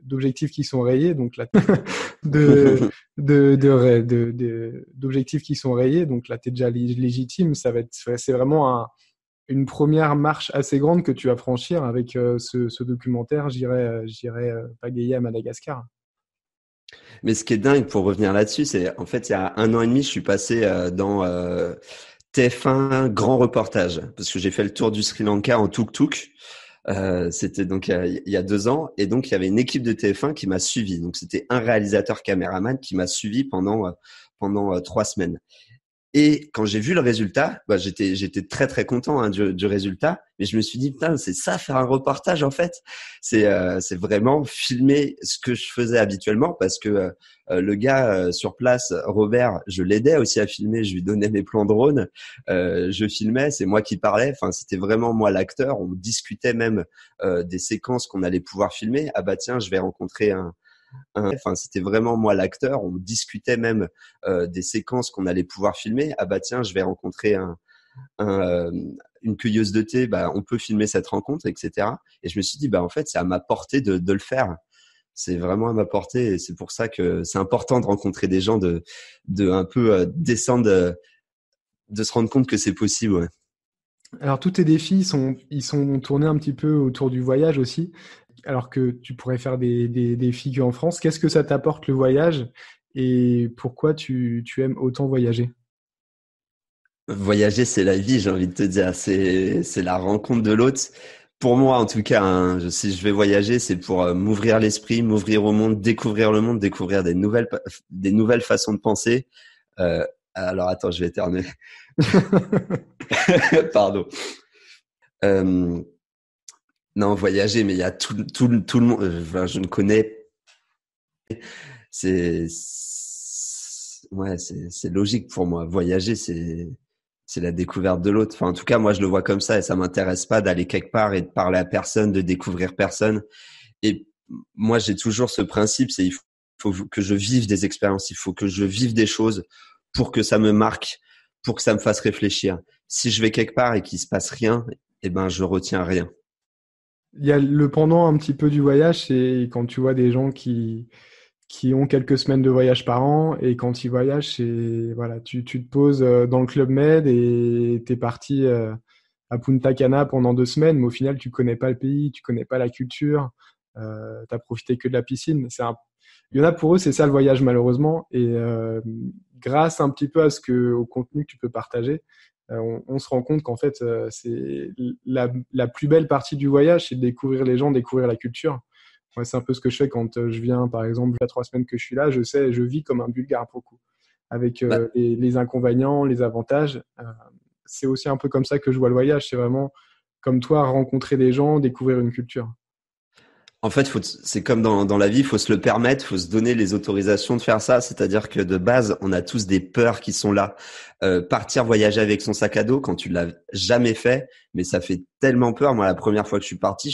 d'objectifs qui sont rayés. Donc là, d'objectifs qui sont rayés. Donc là, t'es déjà légitime. C'est vraiment une première marche assez grande que tu vas franchir avec ce documentaire. J'irai pagayer à Madagascar. Mais ce qui est dingue, pour revenir là-dessus, c'est en fait il y a 1 an et demi, je suis passé dans TF1 grand reportage parce que j'ai fait le tour du Sri Lanka en tuk-tuk. C'était donc il y a 2 ans, et donc il y avait une équipe de TF1 qui m'a suivi. Donc c'était un réalisateur caméraman qui m'a suivi pendant 3 semaines. Et quand j'ai vu le résultat, bah, j'étais très très content du résultat, mais je me suis dit putain, c'est ça faire un reportage en fait. C'est vraiment filmer ce que je faisais habituellement, parce que le gars sur place, Robert, je l'aidais aussi à filmer, je lui donnais mes plans drone, je filmais, c'est moi qui parlais, enfin c'était vraiment moi l'acteur. On discutait même des séquences qu'on allait pouvoir filmer. Ah bah tiens, je vais rencontrer enfin, c'était vraiment moi l'acteur. On discutait même des séquences qu'on allait pouvoir filmer. Ah bah tiens, je vais rencontrer un, euh, une cueilleuse de thé. Bah, on peut filmer cette rencontre, etc. Et je me suis dit, bah en fait, c'est à ma portée de le faire. C'est vraiment à ma portée, et c'est pour ça que c'est important de rencontrer des gens, de un peu descendre, de se rendre compte que c'est possible. Ouais. Alors, tous tes défis, ils sont tournés un petit peu autour du voyage aussi, alors que tu pourrais faire des défis qu'en France. Qu'est-ce que ça t'apporte le voyage et pourquoi tu aimes autant voyager? Voyager, c'est la vie, j'ai envie de te dire. C'est la rencontre de l'autre. Pour moi, en tout cas, hein, si je vais voyager, c'est pour m'ouvrir l'esprit, m'ouvrir au monde, découvrir des nouvelles façons de penser. Alors attends, je vais éternuer. Pardon. Euh, non, voyager, mais il y a tout le monde. Enfin, je ne connais. Ouais, c'est logique pour moi. Voyager, c'est la découverte de l'autre. Enfin, en tout cas, moi, je le vois comme ça, et ça m'intéresse pas d'aller quelque part et de parler à personne, de découvrir personne. Et moi, j'ai toujours ce principe, c'est il faut que je vive des expériences, il faut que je vive des choses pour que ça me marque, pour que ça me fasse réfléchir. Si je vais quelque part et qu'il se passe rien, eh ben, je retiens rien. Il y a le pendant un petit peu du voyage, c'est quand tu vois des gens qui ont quelques semaines de voyage par an, et quand ils voyagent, c'est voilà, tu te poses dans le Club Med et t'es parti à Punta Cana pendant 2 semaines, mais au final tu connais pas le pays, tu connais pas la culture, t'as profité que de la piscine. Il y en a pour eux, c'est ça le voyage malheureusement, et grâce un petit peu au contenu que tu peux partager, on se rend compte qu'en fait c'est la plus belle partie du voyage, c'est de découvrir les gens, découvrir la culture. Ouais, c'est un peu ce que je fais quand je viens, par exemple, il y a 3 semaines que je suis là, je vis comme un Bulgare pour le coup, avec Bah, les inconvénients, les avantages. C'est aussi un peu comme ça que je vois le voyage, c'est vraiment comme toi, rencontrer des gens, découvrir une culture. En fait, c'est comme dans la vie, il faut se le permettre, il faut se donner les autorisations de faire ça. C'est-à-dire que de base, on a tous des peurs qui sont là. Partir voyager avec son sac à dos, quand tu l'as jamais fait, mais ça fait tellement peur. Moi, la première fois que je suis parti,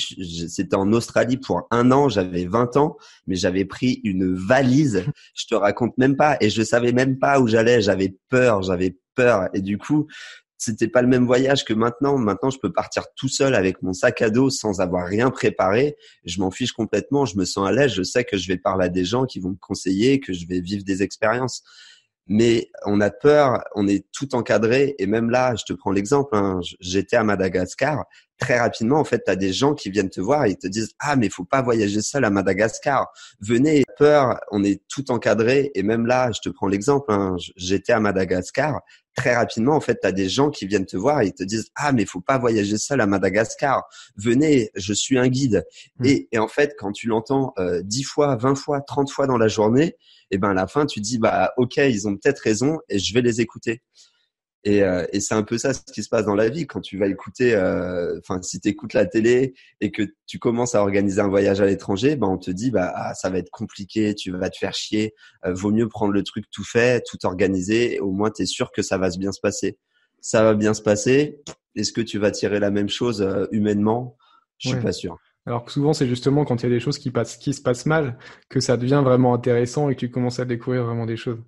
c'était en Australie pour un an. J'avais 20 ans, mais j'avais pris une valise. Je te raconte même pas, et je savais même pas où j'allais. J'avais peur, et du coup, c'était pas le même voyage que maintenant. Maintenant, je peux partir tout seul avec mon sac à dos sans avoir rien préparé. Je m'en fiche complètement. Je me sens à l'aise. Je sais que je vais parler à des gens qui vont me conseiller, que je vais vivre des expériences. Mais on a peur, on est tout encadré. Et même là, je te prends l'exemple, hein, j'étais à Madagascar. Très rapidement, en fait, tu as des gens qui viennent te voir et ils te disent « Ah, mais il faut pas voyager seul à Madagascar. Venez, peur, on est tout encadré. » Et même là, je te prends l'exemple, hein, j'étais à Madagascar. Très rapidement, en fait, tu as des gens qui viennent te voir et ils te disent « Ah, mais il faut pas voyager seul à Madagascar. Venez, je suis un guide. » Mm. Et en fait, quand tu l'entends 10 fois, 20 fois, 30 fois dans la journée, et ben à la fin tu te dis bah ok, ils ont peut-être raison et je vais les écouter. Et c'est un peu ça ce qui se passe dans la vie quand tu vas écouter, enfin si tu écoutes la télé et que tu commences à organiser un voyage à l'étranger, ben on te dit bah ça va être compliqué, tu vas te faire chier, vaut mieux prendre le truc tout fait, tout organisé, au moins tu es sûr que ça va bien se passer. Ça va bien se passer. Est-ce que tu vas tirer la même chose humainement? Je suis Ouais. pas sûr. Alors que souvent, c'est justement quand il y a des choses qui se passent mal que ça devient vraiment intéressant et que tu commences à découvrir vraiment des choses.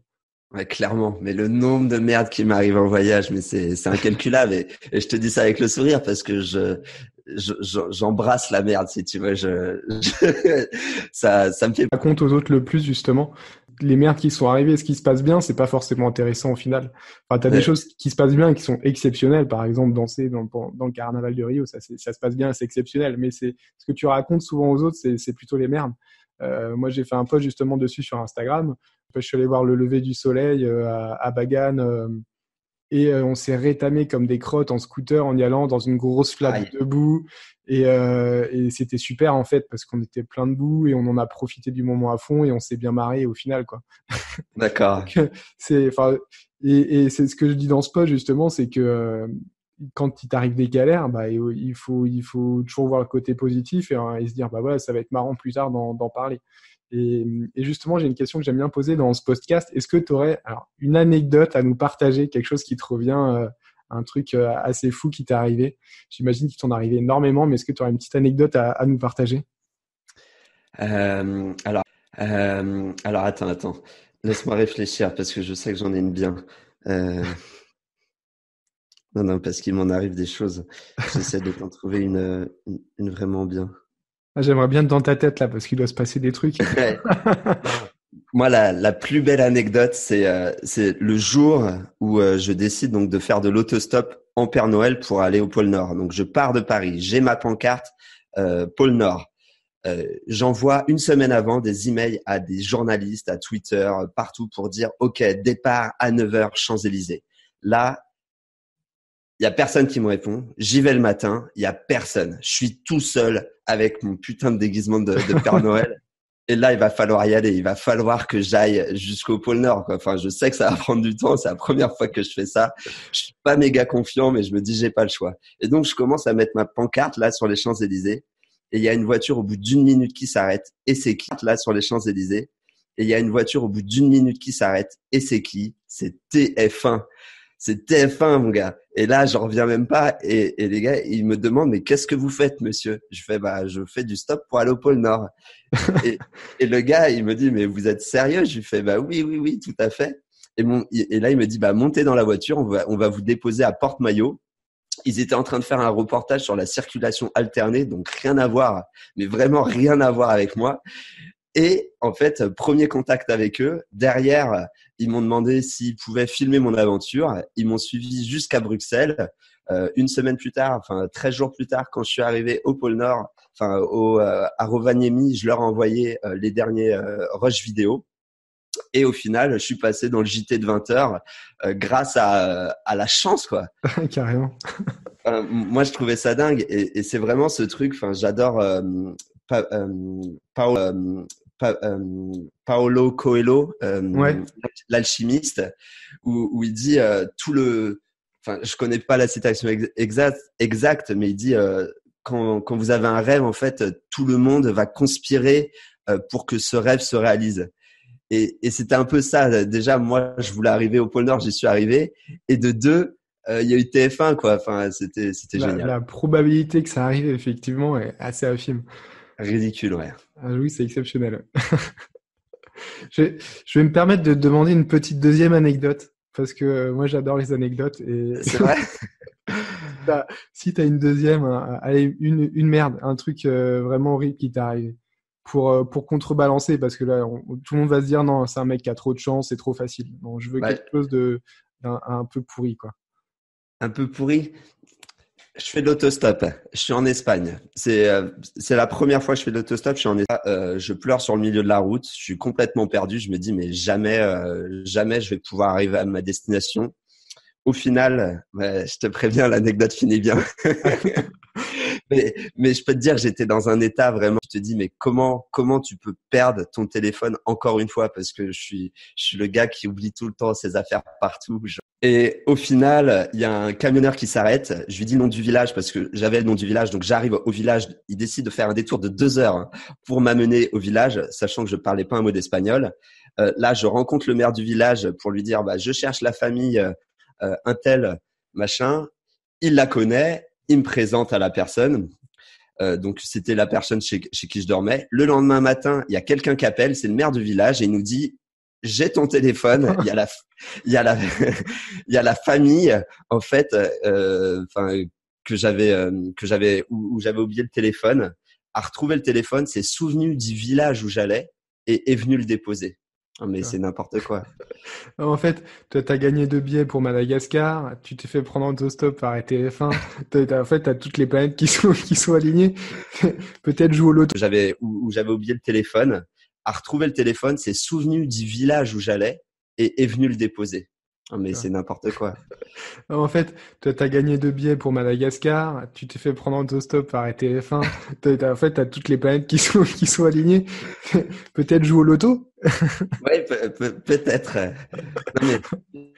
Ouais, clairement. Mais le nombre de merde qui m'arrive en voyage, mais c'est incalculable. Et je te dis ça avec le sourire parce que j'embrasse la merde, si tu veux. Ça me fait. Raconte aux autres le plus justement les merdes qui sont arrivées, ce qui se passe bien, c'est pas forcément intéressant au final. Enfin, t'as des Ouais, choses qui se passent bien et qui sont exceptionnelles, par exemple danser dans le carnaval de Rio, ça se passe bien, c'est exceptionnel. Mais c'est ce que tu racontes souvent aux autres, c'est plutôt les merdes. Moi, j'ai fait un post justement dessus sur Instagram. Je suis allé voir le lever du soleil à Bagan et on s'est rétamé comme des crottes en scooter en y allant dans une grosse flaque de boue et c'était super en fait parce qu'on était plein de boue et on en a profité du moment à fond et on s'est bien marré au final quoi. D'accord. Donc, et c'est ce que je dis dans ce post justement, c'est que quand il t'arrive des galères, bah, il faut toujours voir le côté positif et se dire, bah voilà, ça va être marrant plus tard d'en parler. Et justement, j'ai une question que j'aime bien poser dans ce podcast. Est-ce que tu aurais une anecdote à nous partager, quelque chose qui te revient, un truc assez fou qui t'est arrivé? J'imagine qu'il t'en est arrivé énormément, mais est-ce que tu aurais une petite anecdote à nous partager? Euh, alors, alors attends. Laisse-moi réfléchir parce que je sais que j'en ai une bien. Non, parce qu'il m'en arrive des choses. J'essaie de t'en trouver une vraiment bien. Ah, j'aimerais bien être dans ta tête là, parce qu'il doit se passer des trucs. Moi, la plus belle anecdote, c'est le jour où je décide donc de faire de l'autostop en Père Noël pour aller au pôle Nord. Donc, je pars de Paris, j'ai ma pancarte pôle Nord. J'envoie une semaine avant des emails à des journalistes, à Twitter, partout pour dire « Ok, départ à 9h, Champs-Élysées ». Là, il y a personne qui me répond. J'y vais le matin, il y a personne. Je suis tout seul avec mon putain de déguisement de Père Noël. Et là, il va falloir y aller. Il va falloir que j'aille jusqu'au pôle Nord, quoi. Enfin, je sais que ça va prendre du temps. C'est la première fois que je fais ça. Je suis pas méga confiant, mais je me dis, j'ai pas le choix. Et donc, je commence à mettre ma pancarte là sur les Champs-Élysées. Et il y a une voiture au bout d'une minute qui s'arrête. Et c'est qui là sur les Champs-Élysées? Et il y a une voiture au bout d'une minute qui s'arrête. Et c'est qui? C'est TF1. C'est TF1, mon gars. Et là, j'en reviens même pas. Et les gars, ils me demandent, mais qu'est-ce que vous faites, monsieur? Je fais, bah, je fais du stop pour aller au pôle Nord. Et le gars, il me dit, mais vous êtes sérieux? Je lui fais, bah oui, tout à fait. Et là, il me dit, bah, montez dans la voiture, on va vous déposer à Porte-Maillot. Ils étaient en train de faire un reportage sur la circulation alternée, donc rien à voir, mais vraiment rien à voir avec moi. Et en fait, premier contact avec eux. Derrière, ils m'ont demandé s'ils pouvaient filmer mon aventure. Ils m'ont suivi jusqu'à Bruxelles. Une semaine plus tard, enfin 13 jours plus tard, quand je suis arrivé au pôle Nord, à Rovaniemi, je leur ai envoyé les derniers rushs vidéo. Et au final, je suis passé dans le JT de 20h grâce à la chance, quoi. Carrément. Moi, je trouvais ça dingue. Et c'est vraiment ce truc. Enfin, j'adore Paolo Coelho, Ouais. l'alchimiste, où il dit enfin, je connais pas la citation exacte, mais il dit quand vous avez un rêve, en fait, tout le monde va conspirer pour que ce rêve se réalise. Et c'était un peu ça. Déjà, moi, je voulais arriver au pôle Nord, j'y suis arrivé. Et de deux, il y a eu TF1, quoi. Enfin, c'était génial. La probabilité que ça arrive, effectivement, est assez infime. Ridicule, ouais. Ah oui, c'est exceptionnel. Je vais me permettre de te demander une petite deuxième anecdote, parce que moi, j'adore les anecdotes. Et C'est vrai? si tu as une deuxième, allez, une merde, un truc vraiment horrible qui t'est arrivé, pour contrebalancer, parce que là, tout le monde va se dire, non, c'est un mec qui a trop de chance, c'est trop facile. Non, je veux quelque chose un peu pourri, quoi. Un peu pourri. Je fais de l'autostop. Je suis en Espagne. C'est la première fois que je fais de l'autostop. Je suis en Espagne. Je pleure sur le milieu de la route. Je suis complètement perdu. Je me dis mais jamais je vais pouvoir arriver à ma destination. Au final, je te préviens, l'anecdote finit bien. mais je peux te dire, j'étais dans un état vraiment. Je te dis, mais comment tu peux perdre ton téléphone encore une fois, parce que je suis le gars qui oublie tout le temps ses affaires partout. Et au final, il y a un camionneur qui s'arrête. Je lui dis le nom du village parce que j'avais le nom du village. Donc j'arrive au village. Il décide de faire un détour de 2 heures pour m'amener au village, sachant que je parlais pas un mot d'espagnol. Là, je rencontre le maire du village pour lui dire, bah, je cherche la famille un tel machin. Il la connaît. Il me présente à la personne. Donc, c'était la personne chez qui je dormais. Le lendemain matin, il y a quelqu'un qui appelle. C'est le maire du village et il nous dit, j'ai ton téléphone. Il y a la famille, en fait, où j'avais oublié le téléphone, a retrouvé le téléphone, s'est souvenu du village où j'allais et est venu le déposer. Oh, mais c'est n'importe quoi. En fait, toi, t'as gagné 2 billets pour Madagascar, tu t'es fait prendre en autostop par TF1. En fait, t'as toutes les planètes qui sont alignées. Peut-être jouer au loto. J'avais oublié le téléphone, a retrouvé le téléphone, s'est souvenu du village où j'allais et est venu le déposer. Ah, mais c'est n'importe quoi. En fait, toi, t'as gagné 2 billets pour Madagascar, tu t'es fait prendre en autostop par TF1. En fait, t'as toutes les planètes qui sont, qui sont alignées. Peut-être jouer au loto? Ouais, peut-être. Non, mais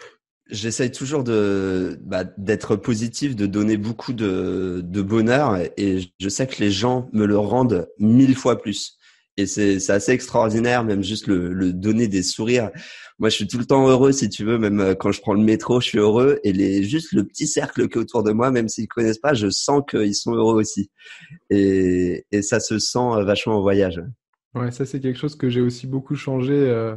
j'essaye toujours d'être positif, de donner beaucoup de bonheur et je sais que les gens me le rendent 1000 fois plus. Et c'est assez extraordinaire, même juste le donner des sourires. Moi, je suis tout le temps heureux, si tu veux, même quand je prends le métro, je suis heureux. Et juste le petit cercle qui est autour de moi, même s'ils connaissent pas, je sens qu'ils sont heureux aussi. Et ça se sent vachement en voyage. Ouais, ça, c'est quelque chose que j'ai aussi beaucoup changé.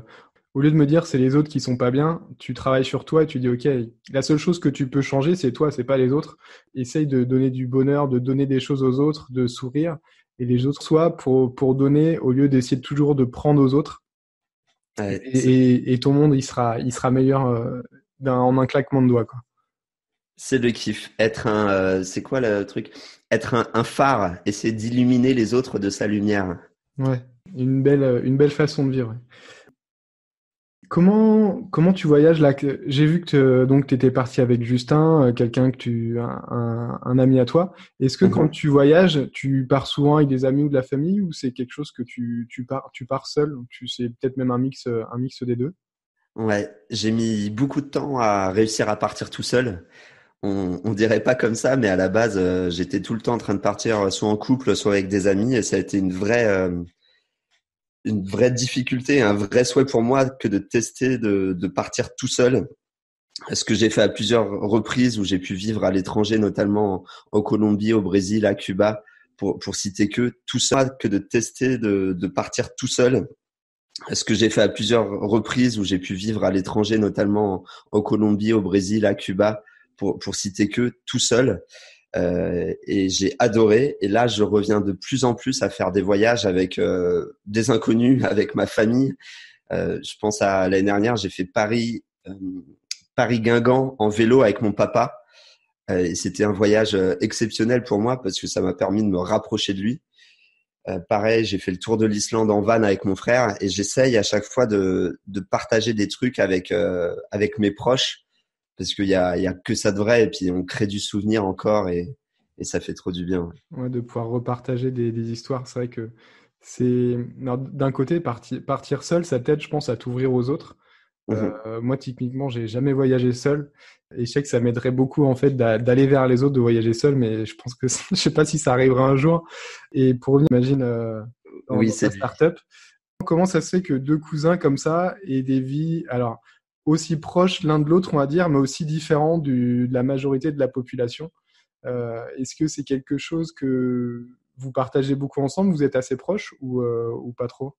Au lieu de me dire c'est les autres qui sont pas bien, tu travailles sur toi et tu dis ok, la seule chose que tu peux changer, c'est toi, c'est pas les autres. Essaye de donner du bonheur, de donner des choses aux autres, de sourire. Et les autres, soit pour donner, au lieu d'essayer toujours de prendre aux autres. Ouais, Et ton monde, il sera meilleur en un claquement de doigts, quoi. c'est le kiff. C'est quoi le truc? Être un phare, essayer d'illuminer les autres de sa lumière. Ouais, une belle façon de vivre. Comment tu voyages là? J'ai vu que donc tu étais parti avec Justin, quelqu'un que un ami à toi. Est-ce que quand Mhm. tu voyages, tu pars souvent avec des amis ou de la famille ou c'est quelque chose que tu pars seul? C'est peut-être même un mix des deux. Ouais, j'ai mis beaucoup de temps à réussir à partir tout seul. On dirait pas comme ça, mais à la base, j'étais tout le temps en train de partir soit en couple, soit avec des amis, et ça a été une vraie difficulté, un vrai souhait pour moi que de tester de partir tout seul. Ce que j'ai fait à plusieurs reprises où j'ai pu vivre à l'étranger, notamment en Colombie, au Brésil, à Cuba, pour citer que tout ça, que de tester de partir tout seul. Ce que j'ai fait à plusieurs reprises où j'ai pu vivre à l'étranger, notamment en Colombie, au Brésil, à Cuba, pour citer que tout seul. Et j'ai adoré. Et là, je reviens de plus en plus à faire des voyages avec des inconnus, avec ma famille. Je pense à l'année dernière, j'ai fait Paris-Guingamp en vélo avec mon papa. Et c'était un voyage exceptionnel pour moi parce que ça m'a permis de me rapprocher de lui. Pareil, j'ai fait le tour de l'Islande en van avec mon frère et j'essaye à chaque fois de partager des trucs avec mes proches parce il y a que ça de vrai et puis on crée du souvenir encore et ça fait trop du bien. Ouais, de pouvoir repartager des histoires. C'est vrai que alors, d'un côté, partir seul, ça t'aide, je pense, à t'ouvrir aux autres. Mhm. Moi, typiquement, j'ai jamais voyagé seul. Et je sais que ça m'aiderait beaucoup, en fait, d'aller vers les autres, de voyager seul. Mais je pense que je sais pas si ça arrivera un jour. Et pour revenir, imagine, Oui, dans ta c'est startup, comment ça se fait que deux cousins comme ça aient des vies, alors, aussi proches l'un de l'autre, on va dire, mais aussi différents de la majorité de la population? Est-ce que c'est quelque chose que vous partagez beaucoup ensemble? Vous êtes assez proches ou pas trop?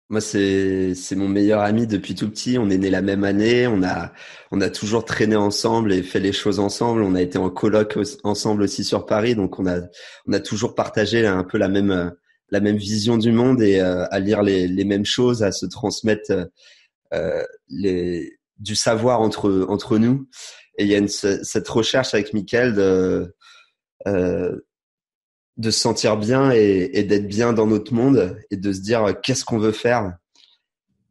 moi c'est mon meilleur ami depuis tout petit. On est nés la même année. On a toujours traîné ensemble et fait les choses ensemble. On a été en coloc ensemble aussi sur Paris, donc on a toujours partagé un peu la même vision du monde et à lire les mêmes choses, à se transmettre du savoir entre nous. Et il y a cette recherche avec Mickaël euh, de se sentir bien et d'être bien dans notre monde et de se dire qu'est-ce qu'on veut faire.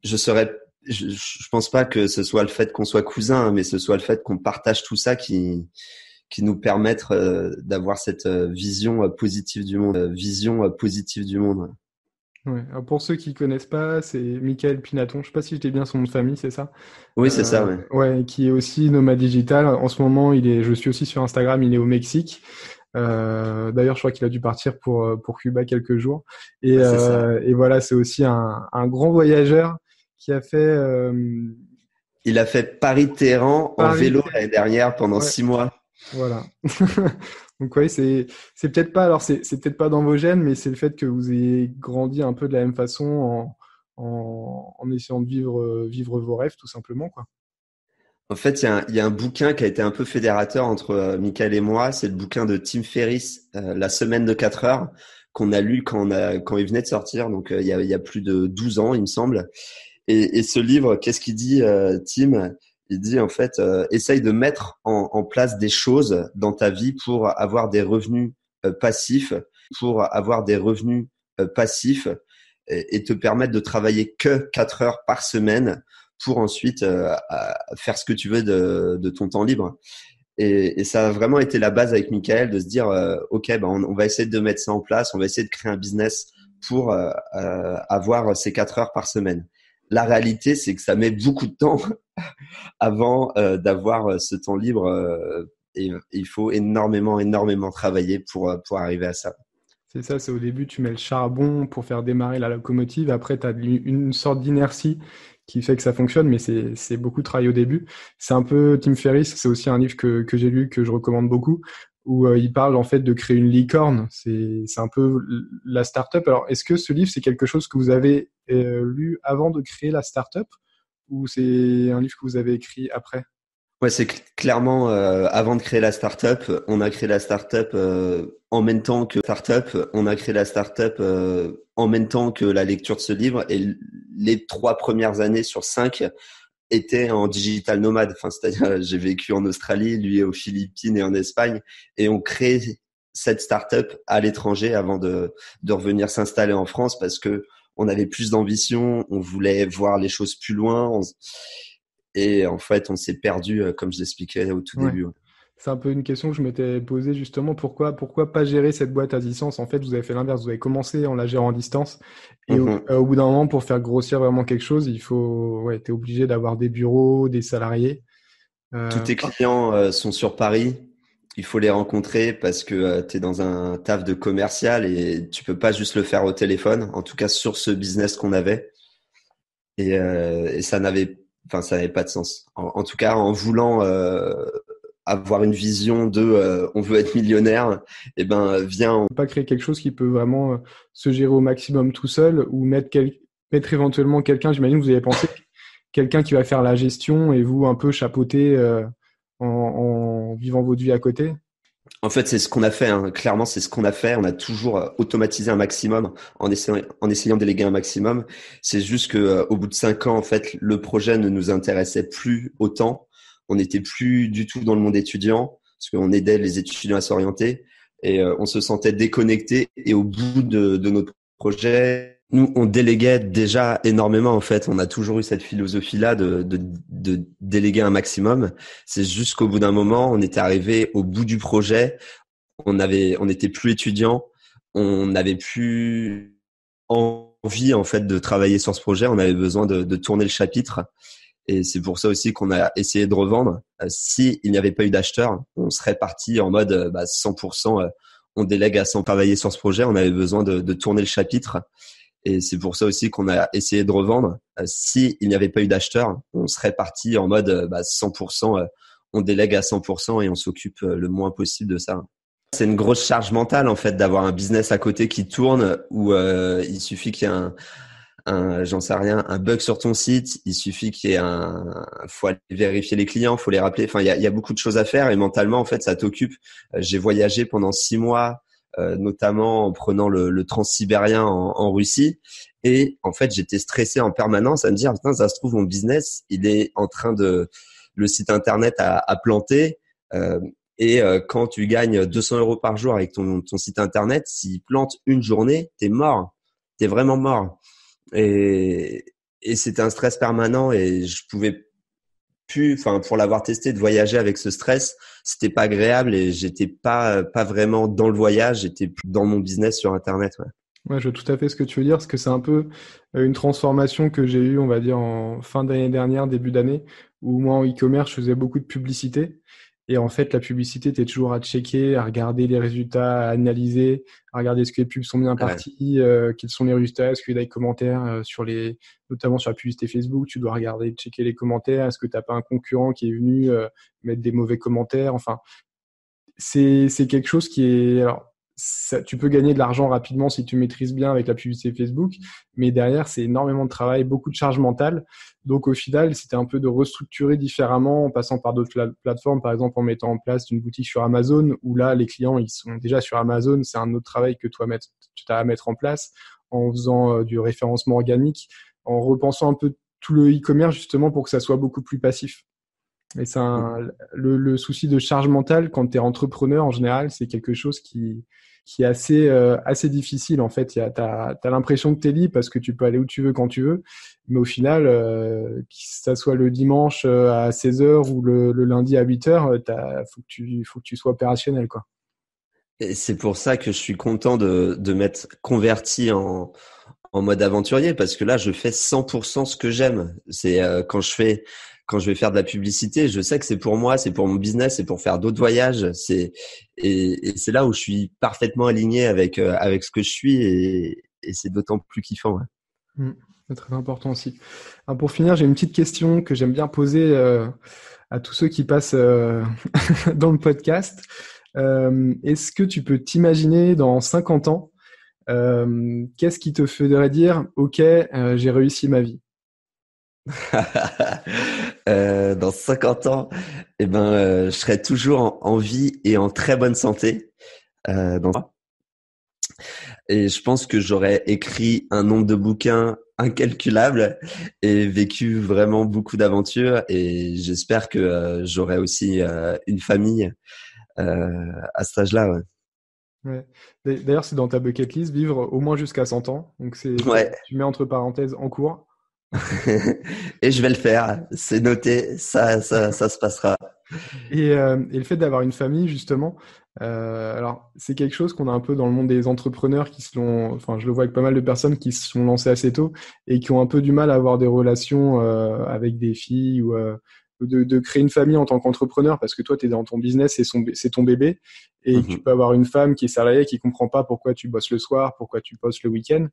Je serais, je pense pas que ce soit le fait qu'on soit cousins, mais ce soit le fait qu'on partage tout ça qui nous permettent d'avoir cette vision positive du monde, vision positive du monde. Ouais. Alors pour ceux qui connaissent pas, c'est Michael Pinaton. Je sais pas si je dis bien son nom de famille, c'est ça? Oui, c'est ça, ouais. Ouais, qui est aussi nomade digital. En ce moment, je suis aussi sur Instagram. Il est au Mexique. D'ailleurs, je crois qu'il a dû partir pour Cuba quelques jours. Ouais, c'est ça. Et voilà, c'est aussi un grand voyageur qui a fait Il a fait Paris-Téhéran en Paris. vélo l'année dernière pendant Ouais, 6 mois. voilà. Donc oui, c'est peut-être pas alors c'est peut-être pas dans vos gènes, mais c'est le fait que vous ayez grandi un peu de la même façon en essayant de vivre vos rêves tout simplement quoi. En fait, il y a un bouquin qui a été un peu fédérateur entre Michael et moi. C'est le bouquin de Tim Ferriss, La semaine de 4 heures, qu'on a lu quand il venait de sortir, donc il y a plus de 12 ans, il me semble. Et ce livre, qu'est-ce qu'il dit, Tim? Il dit en fait, essaye de mettre en place des choses dans ta vie pour avoir des revenus passifs, pour avoir des revenus passifs et te permettre de travailler que 4 heures par semaine pour ensuite faire ce que tu veux de ton temps libre. Et ça a vraiment été la base avec Michael de se dire ok, ben on va essayer de mettre ça en place, on va essayer de créer un business pour avoir ces 4 heures par semaine. La réalité, c'est que ça met beaucoup de temps avant d'avoir ce temps libre et il faut énormément travailler pour arriver à ça. C'est ça, c'est au début, tu mets le charbon pour faire démarrer la locomotive. Après, tu as une sorte d'inertie qui fait que ça fonctionne, mais c'est beaucoup de travail au début. C'est un peu Tim Ferriss, c'est aussi un livre que j'ai lu, que je recommande beaucoup, où il parle en fait de créer une licorne. C'est un peu la start-up. Alors, est-ce que ce livre, c'est quelque chose que vous avez lu avant de créer la start-up ou c'est un livre que vous avez écrit après? Ouais, c'est clairement avant de créer la startup, on a créé la startup en même temps que on a créé la startup en même temps que la lecture de ce livre et les 3 premières années sur 5 étaient en digital nomade. Enfin, c'est-à-dire j'ai vécu en Australie, lui aux Philippines et en Espagne et on crée cette startup à l'étranger avant de revenir s'installer en France parce que on avait plus d'ambition, on voulait voir les choses plus loin. Et en fait, on s'est perdu, comme je l'expliquais au tout Ouais. début. C'est un peu une question que je m'étais posée justement. Pourquoi pas gérer cette boîte à distance? En fait, vous avez fait l'inverse. Vous avez commencé en la gérant à distance. Et au bout d'un moment, pour faire grossir vraiment quelque chose, t'es obligé d'avoir des bureaux, des salariés. Tous tes clients sont sur Paris. Il faut les rencontrer parce que tu es dans un taf de commercial et tu peux pas juste le faire au téléphone. En tout cas, sur ce business qu'on avait. Et ça n'avait pas de sens. En tout cas, en voulant avoir une vision de on veut être millionnaire, eh ben viens. Pas créer quelque chose qui peut vraiment se gérer au maximum tout seul ou mettre éventuellement quelqu'un. J'imagine que vous avez pensé quelqu'un qui va faire la gestion et vous un peu chapeauter en vivant votre vie à côté. En fait, c'est ce qu'on a fait. Hein. Clairement, c'est ce qu'on a fait. On a toujours automatisé un maximum en essayant de déléguer un maximum. C'est juste que au bout de 5 ans, en fait, le projet ne nous intéressait plus autant. On n'était plus du tout dans le monde étudiant parce qu'on aidait les étudiants à s'orienter et on se sentait déconnecté. Et au bout de notre projet, nous, on déléguait déjà énormément. En fait, on a toujours eu cette philosophie-là de déléguer un maximum. C'est juste qu'au bout d'un moment, on était arrivé au bout du projet. On n'était plus étudiant. On n'avait plus envie, en fait, de travailler sur ce projet. On avait besoin de tourner le chapitre. Et c'est pour ça aussi qu'on a essayé de revendre. Si il n'y avait pas eu d'acheteurs, on serait parti en mode 100%. On délègue à 100 travailler sur ce projet. On avait besoin de tourner le chapitre. Et c'est pour ça aussi qu'on a essayé de revendre. Si il n'y avait pas eu d'acheteurs, on serait parti en mode 100%. On délègue à 100% et on s'occupe le moins possible de ça. C'est une grosse charge mentale en fait d'avoir un business à côté qui tourne où il suffit qu'il y ait j'en sais rien, un bug sur ton site. Il suffit qu'il y ait faut aller vérifier les clients, faut les rappeler. Enfin, il y a beaucoup de choses à faire et mentalement en fait ça t'occupe. J'ai voyagé pendant 6 mois. Notamment en prenant le transsibérien en Russie. Et en fait, j'étais stressé en permanence à me dire, putain, ça se trouve, mon business, il est en train le site internet à planter. Quand tu gagnes 200 € par jour avec ton site internet, s'il plante une journée, t'es mort. T'es vraiment mort. Et c'était un stress permanent et je pouvais plus, pour l'avoir testé, de voyager avec ce stress, c'était pas agréable et j'étais pas vraiment dans le voyage, j'étais plus dans mon business sur internet. Ouais, je vois tout à fait ce que tu veux dire, parce que c'est un peu une transformation que j'ai eue, on va dire, en fin d'année dernière, début d'année, où moi, en e-commerce, je faisais beaucoup de publicité. Et en fait, la publicité, tu es toujours à checker, à regarder les résultats, à analyser, à regarder est-ce que les pubs sont bien parties, quels sont les résultats, est-ce qu'il y a des commentaires notamment sur la publicité Facebook, tu dois regarder, checker les commentaires, est-ce que tu n'as pas un concurrent qui est venu mettre des mauvais commentaires. Enfin, c'est quelque chose qui est... Alors, tu peux gagner de l'argent rapidement si tu maîtrises bien avec la publicité Facebook, mais derrière, c'est énormément de travail, beaucoup de charge mentale. Donc, au final, c'était un peu de restructurer différemment en passant par d'autres plateformes, par exemple en mettant en place une boutique sur Amazon, où là, les clients, ils sont déjà sur Amazon. C'est un autre travail que tu as à mettre en place en faisant du référencement organique, en repensant un peu tout le e-commerce justement pour que ça soit beaucoup plus passif. Et le souci de charge mentale, quand tu es entrepreneur, en général, c'est quelque chose qui qui est assez difficile en fait. T'as l'impression que t'es libre parce que tu peux aller où tu veux quand tu veux, mais au final, que ça soit le dimanche à 16h ou le lundi à 8h, faut que tu sois opérationnel, quoi. Et c'est pour ça que je suis content de m'être converti en mode aventurier, parce que là, je fais 100% ce que j'aime. C'est quand je vais faire de la publicité, je sais que c'est pour moi, c'est pour mon business, c'est pour faire d'autres voyages. Et c'est là où je suis parfaitement aligné avec ce que je suis, et c'est d'autant plus kiffant. Ouais. C'est très important aussi. Alors pour finir, j'ai une petite question que j'aime bien poser à tous ceux qui passent dans le podcast. Est-ce que tu peux t'imaginer dans 50 ans, qu'est-ce qui te ferait dire, OK, j'ai réussi ma vie? Dans 50 ans, je serai toujours en vie et en très bonne santé. Et je pense que j'aurais écrit un nombre de bouquins incalculable et vécu vraiment beaucoup d'aventures. Et j'espère que j'aurai aussi une famille à cet âge-là. Ouais. Ouais. D'ailleurs, c'est dans ta bucket list, vivre au moins jusqu'à 100 ans. Donc, Ouais. tu mets entre parenthèses en cours. Et je vais le faire. C'est noté. Ça se passera. Et le fait d'avoir une famille, justement, alors c'est quelque chose qu'on a un peu dans le monde des entrepreneurs enfin, je le vois avec pas mal de personnes qui se sont lancées assez tôt et qui ont un peu du mal à avoir des relations avec des filles ou de créer une famille en tant qu'entrepreneur parce que toi, tu es dans ton business, c'est ton bébé et que tu peux avoir une femme qui est salariée qui comprend pas pourquoi tu bosses le soir, pourquoi tu bosses le week-end.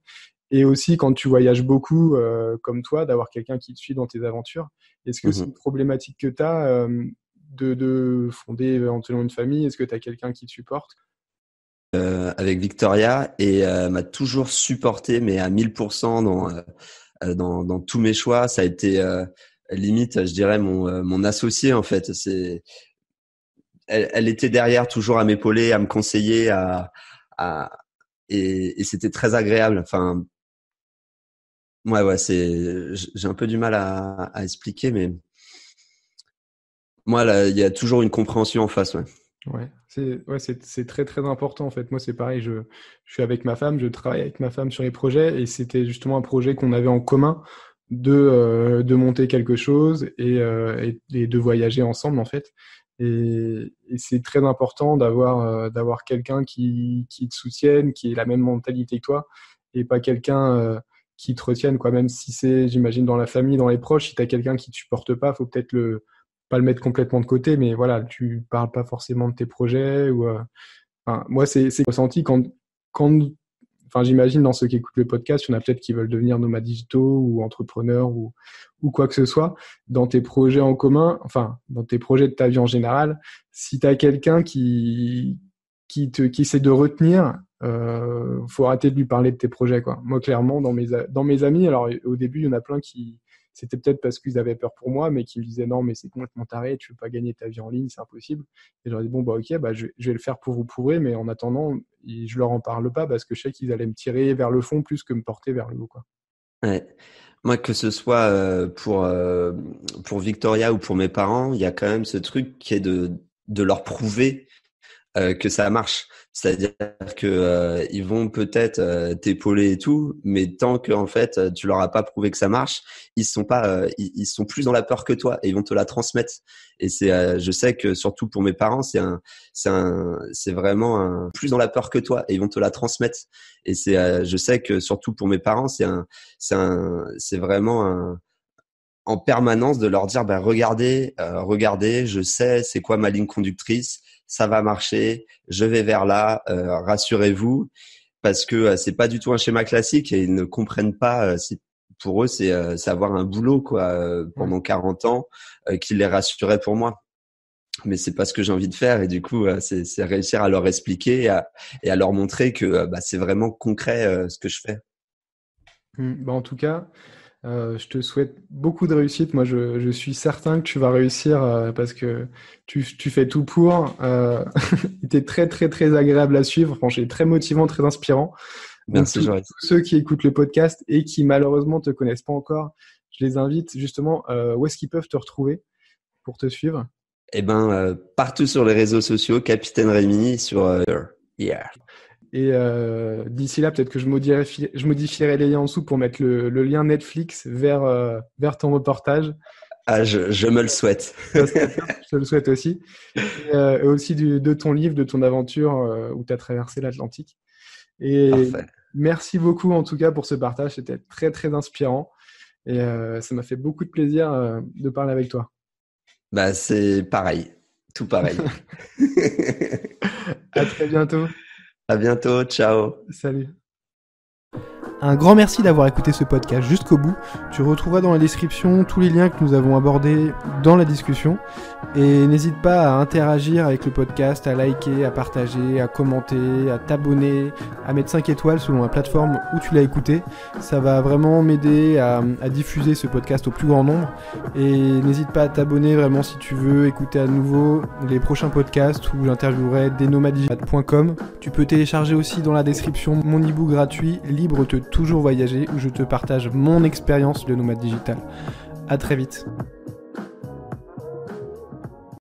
Et aussi, quand tu voyages beaucoup, comme toi, d'avoir quelqu'un qui te suit dans tes aventures. Est-ce que c'est une problématique que tu as de fonder éventuellement une famille? Est-ce que tu as quelqu'un qui te supporte? Avec Victoria, et m'a toujours supporté, mais à 1000% dans tous mes choix. Ça a été limite, je dirais, mon associé en fait. Elle était derrière, toujours à m'épauler, à me conseiller, à et c'était très agréable. Enfin, ouais, j'ai un peu du mal à expliquer, mais moi là, il y a toujours une compréhension en face. Ouais. C'est très très important en fait. Moi c'est pareil, je suis avec ma femme, je travaille avec ma femme sur les projets et c'était justement un projet qu'on avait en commun de monter quelque chose et de voyager ensemble en fait. Et c'est très important d'avoir quelqu'un qui te soutienne, qui ait la même mentalité que toi et pas quelqu'un qui te retienne quoi. Même si c'est, j'imagine, dans la famille, dans les proches, si tu as quelqu'un qui te supporte pas, faut peut-être pas le mettre complètement de côté, mais voilà, tu parles pas forcément de tes projets ou enfin, moi c'est ressenti quand enfin j'imagine dans ceux qui écoutent le podcast, il y en a peut-être qui veulent devenir nomades digitaux ou entrepreneurs ou quoi que ce soit dans tes projets en commun, enfin dans tes projets de ta vie en général, si tu as quelqu'un qui essaie de retenir, faut arrêter de lui parler de tes projets quoi. Moi clairement dans mes amis, alors au début il y en a plein qui c'était peut-être parce qu'ils avaient peur pour moi, mais qui me disaient non, mais c'est complètement taré, tu peux pas gagner ta vie en ligne, c'est impossible. Et je leur ai dit bon, bah ok, bah, je vais le faire pour vous prouver, mais en attendant, je leur en parle pas parce que je sais qu'ils allaient me tirer vers le fond plus que me porter vers le haut, quoi. Ouais. Moi, que ce soit pour Victoria ou pour mes parents, il y a quand même ce truc qui est de leur prouver que ça marche. C'est-à-dire que ils vont peut-être t'épauler et tout, mais tant que en fait tu leur as pas prouvé que ça marche, ils sont pas, ils sont plus dans la peur que toi et ils vont te la transmettre. Et je sais que surtout pour mes parents, c'est vraiment plus dans la peur que toi et ils vont te la transmettre. Et je sais que surtout pour mes parents, c'est vraiment en permanence de leur dire, regardez, je sais c'est quoi ma ligne conductrice, ça va marcher, je vais vers là, rassurez-vous, parce que c'est pas du tout un schéma classique et ils ne comprennent pas. Pour eux, c'est avoir un boulot quoi pendant 40 ans qui les rassurait pour moi. Mais c'est pas ce que j'ai envie de faire et du coup, c'est réussir à leur expliquer et à leur montrer que c'est vraiment concret ce que je fais. Bah, en tout cas, je te souhaite beaucoup de réussite. Moi, je suis certain que tu vas réussir parce que tu fais tout pour. Tu es très, très, très agréable à suivre. Franchement, très motivant, très inspirant. Donc, Merci, Joris. tous ceux qui écoutent le podcast et qui malheureusement te connaissent pas encore, je les invite justement, où est-ce qu'ils peuvent te retrouver pour te suivre? Partout sur les réseaux sociaux, Capitaine Rémi sur yeah. Et d'ici là, peut-être que je modifierai les liens en dessous pour mettre le lien Netflix vers ton reportage. Ah, je me le souhaite. Ça serait top, je te le souhaite aussi. Et aussi de ton livre, de ton aventure où tu as traversé l'Atlantique. Et Parfait. merci beaucoup en tout cas pour ce partage, c'était très très inspirant. Et ça m'a fait beaucoup de plaisir de parler avec toi. Bah, c'est pareil, tout pareil. À très bientôt. À bientôt, ciao. Salut. Un grand merci d'avoir écouté ce podcast jusqu'au bout. Tu retrouveras dans la description tous les liens que nous avons abordés dans la discussion. Et n'hésite pas à interagir avec le podcast, à liker, à partager, à commenter, à t'abonner, à mettre 5 étoiles selon la plateforme où tu l'as écouté. Ça va vraiment m'aider à diffuser ce podcast au plus grand nombre. Et n'hésite pas à t'abonner vraiment si tu veux écouter à nouveau les prochains podcasts où j'interviewerai desnomaddigitales.com. Tu peux télécharger aussi dans la description mon e-book gratuit Libre de toujours voyager où je te partage mon expérience de nomade digital. À très vite.